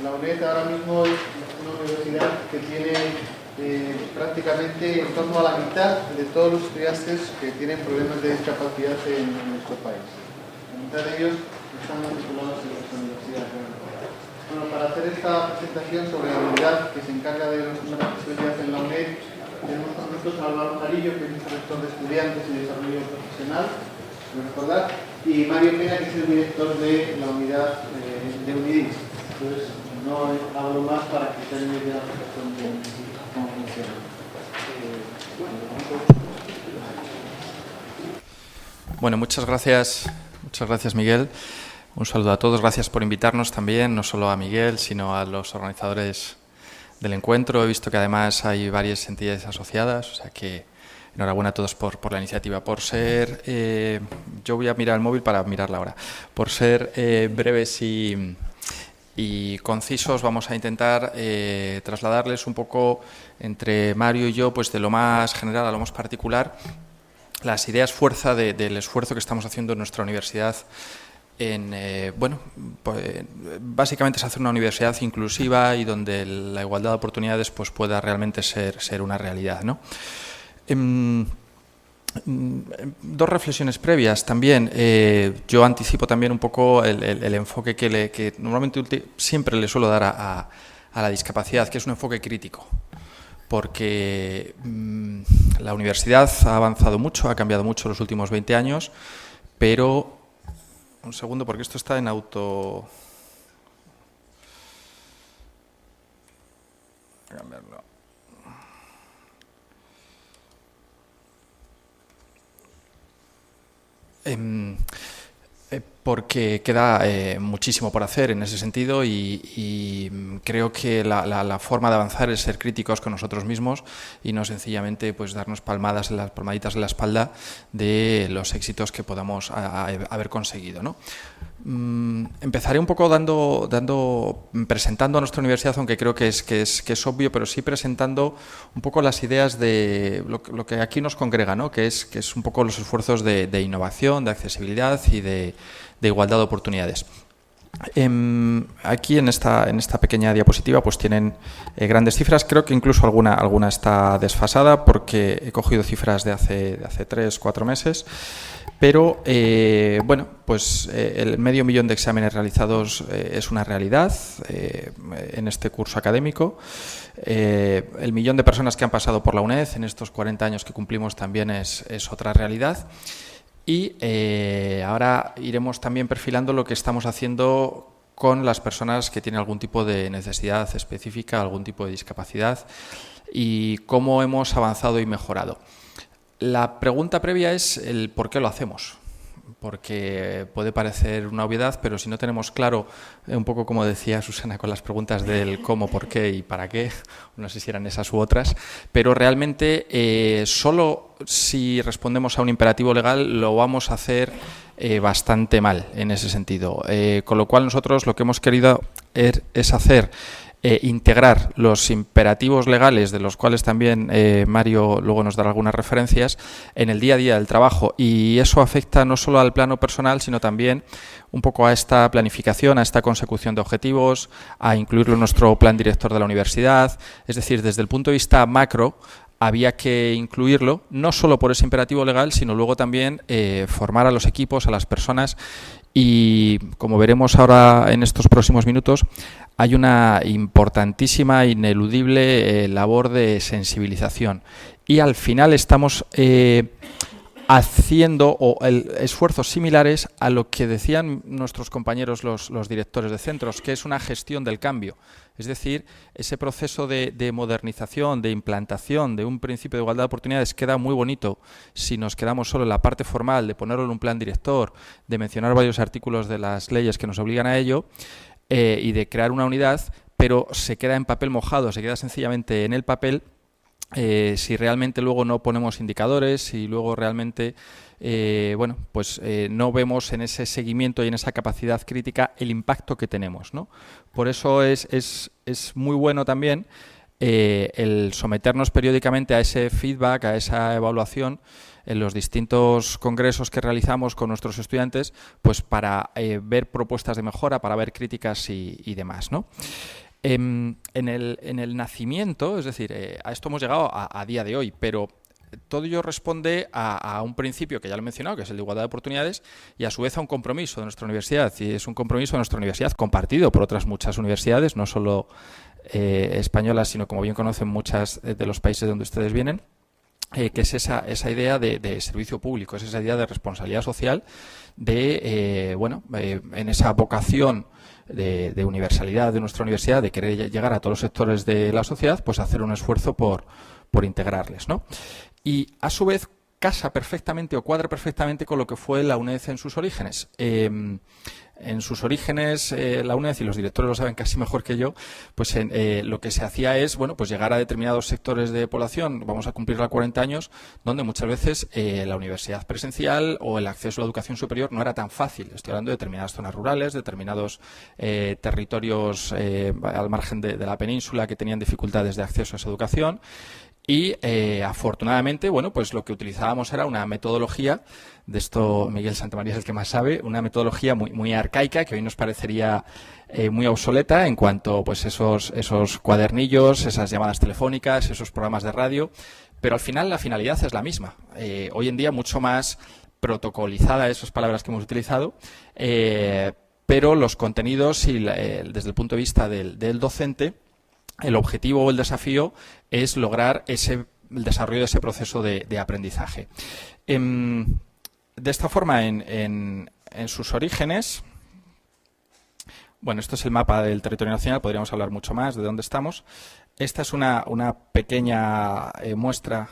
La UNED ahora mismo es una universidad que tiene prácticamente en torno a la mitad de todos los estudiantes que tienen problemas de discapacidad en nuestro país. La mitad de ellos están matriculados en nuestra universidad. Bueno, para hacer esta presentación sobre la unidad que se encarga de la accesibilidad en la UNED, tenemos con nosotros a Álvaro Jarillo, que es el rector de Estudiantes y Desarrollo Profesional, recordar, y Mario Pena, que es el director de la unidad de UNIDIS. Entonces, no hablo más para que tengan idea de cómo funciona. Bueno, muchas gracias Miguel. Un saludo a todos, gracias por invitarnos también, no solo a Miguel, sino a los organizadores del encuentro. He visto que además hay varias entidades asociadas, o sea que enhorabuena a todos por la iniciativa. Por ser, yo voy a mirar el móvil para mirar la hora. Por ser breves y concisos, vamos a intentar trasladarles un poco entre Mario y yo, pues de lo más general a lo más particular, las ideas fuerza del esfuerzo que estamos haciendo en nuestra universidad. Pues, básicamente es hacer una universidad inclusiva y donde la igualdad de oportunidades pues pueda realmente ser una realidad, ¿no? Dos reflexiones previas también. Yo anticipo también un poco el enfoque que normalmente siempre le suelo dar a la discapacidad, que es un enfoque crítico, porque la universidad ha avanzado mucho, ha cambiado mucho en los últimos 20 años, pero... Un segundo, porque esto está en auto... Voy a cambiarlo. Porque queda muchísimo por hacer en ese sentido y creo que la forma de avanzar es ser críticos con nosotros mismos y no sencillamente pues darnos palmaditas en la espalda de los éxitos que podamos haber conseguido, ¿no? Empezaré un poco presentando a nuestra universidad, aunque creo que es obvio, pero sí presentando un poco las ideas de lo que aquí nos congrega, ¿no? que es un poco los esfuerzos de innovación, de accesibilidad y de igualdad de oportunidades. Aquí en esta pequeña diapositiva pues tienen grandes cifras. Creo que incluso alguna está desfasada porque he cogido cifras de hace 3-4 meses. Pero, pues el 500.000 de exámenes realizados es una realidad en este curso académico. El 1.000.000 de personas que han pasado por la UNED en estos 40 años que cumplimos también es otra realidad. Y ahora iremos también perfilando lo que estamos haciendo con las personas que tienen algún tipo de necesidad específica, algún tipo de discapacidad y cómo hemos avanzado y mejorado. La pregunta previa es el por qué lo hacemos, porque puede parecer una obviedad, pero si no tenemos claro, un poco como decía Susana con las preguntas del cómo, por qué y para qué, no sé si eran esas u otras, pero realmente solo si respondemos a un imperativo legal lo vamos a hacer bastante mal en ese sentido. Con lo cual nosotros lo que hemos querido es hacer integrar los imperativos legales, de los cuales también Mario luego nos dará algunas referencias, en el día a día del trabajo. Y eso afecta no solo al plano personal, sino también un poco a esta planificación, a esta consecución de objetivos, a incluirlo en nuestro plan director de la universidad. Es decir, desde el punto de vista macro, había que incluirlo, no solo por ese imperativo legal, sino luego también formar a los equipos, a las personas. Y como veremos ahora en estos próximos minutos, hay una importantísima, ineludible labor de sensibilización. Y al final estamos haciendo esfuerzos similares a lo que decían nuestros compañeros los directores de centros, que es una gestión del cambio. Es decir, ese proceso de modernización, de implantación de un principio de igualdad de oportunidades queda muy bonito si nos quedamos solo en la parte formal de ponerlo en un plan director, de mencionar varios artículos de las leyes que nos obligan a ello y de crear una unidad, pero se queda en papel mojado, se queda sencillamente en el papel. Si realmente luego no ponemos indicadores, si luego realmente no vemos en ese seguimiento y en esa capacidad crítica el impacto que tenemos, ¿no? Por eso es muy bueno también el someternos periódicamente a ese feedback, a esa evaluación en los distintos congresos que realizamos con nuestros estudiantes, pues para ver propuestas de mejora, para ver críticas y demás, ¿no? En el nacimiento, es decir, a esto hemos llegado a día de hoy, pero todo ello responde a un principio que ya lo he mencionado, que es el de igualdad de oportunidades, y a su vez a un compromiso de nuestra universidad, y es un compromiso de nuestra universidad compartido por otras muchas universidades, no solo españolas, sino como bien conocen muchas de los países donde ustedes vienen, que es esa idea de servicio público, es esa idea de responsabilidad social, en esa vocación de universalidad de nuestra universidad, de querer llegar a todos los sectores de la sociedad, pues hacer un esfuerzo por integrarles, ¿no? Y a su vez casa perfectamente o cuadra perfectamente con lo que fue la UNED en sus orígenes. En sus orígenes, la UNED, y los directores lo saben casi mejor que yo, pues lo que se hacía es llegar a determinados sectores de población, vamos a cumplir los 40 años, donde muchas veces la universidad presencial o el acceso a la educación superior no era tan fácil. Estoy hablando de determinadas zonas rurales, determinados territorios al margen de la península que tenían dificultades de acceso a esa educación. Y afortunadamente, pues lo que utilizábamos era una metodología, de esto Miguel Santamaría es el que más sabe, una metodología muy arcaica que hoy nos parecería muy obsoleta en cuanto pues esos cuadernillos, esas llamadas telefónicas, esos programas de radio, pero al final la finalidad es la misma. Hoy en día mucho más protocolizada, esas palabras que hemos utilizado, pero los contenidos y desde el punto de vista del docente, el objetivo o el desafío es lograr el desarrollo de ese proceso de aprendizaje. De esta forma, en sus orígenes, esto es el mapa del territorio nacional, podríamos hablar mucho más de dónde estamos. Esta es una pequeña muestra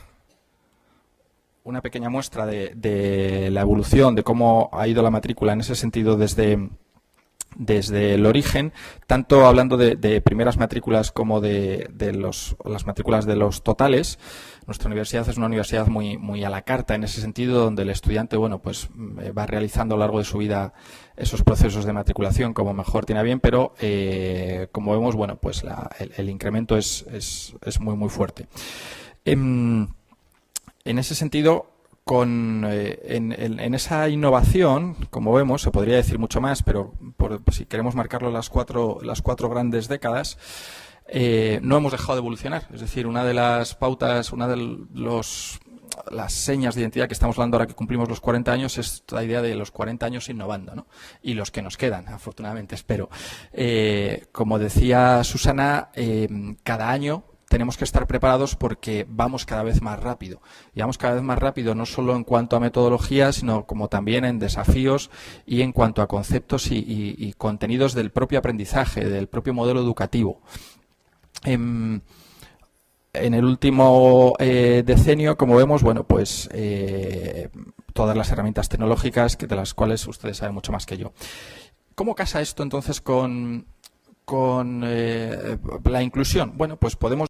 de la evolución, de cómo ha ido la matrícula en ese sentido desde el origen, tanto hablando de primeras matrículas como de las matrículas de los totales. Nuestra universidad es una universidad muy a la carta en ese sentido, donde el estudiante va realizando a lo largo de su vida esos procesos de matriculación como mejor tiene a bien, pero como vemos, el incremento es muy fuerte. En ese sentido, en esa innovación, como vemos, se podría decir mucho más, pero si queremos marcarlo las cuatro grandes décadas, no hemos dejado de evolucionar. Es decir, una de las pautas, las señas de identidad que estamos hablando ahora que cumplimos los 40 años es la idea de los 40 años innovando, ¿no? Y los que nos quedan, afortunadamente, espero. Como decía Susana, cada año tenemos que estar preparados porque vamos cada vez más rápido. Y vamos cada vez más rápido no solo en cuanto a metodología, sino como también en desafíos y en cuanto a conceptos y contenidos del propio aprendizaje, del propio modelo educativo. En el último decenio, como vemos, todas las herramientas tecnológicas de las cuales ustedes saben mucho más que yo. ¿Cómo casa esto entonces con la inclusión? Pues podemos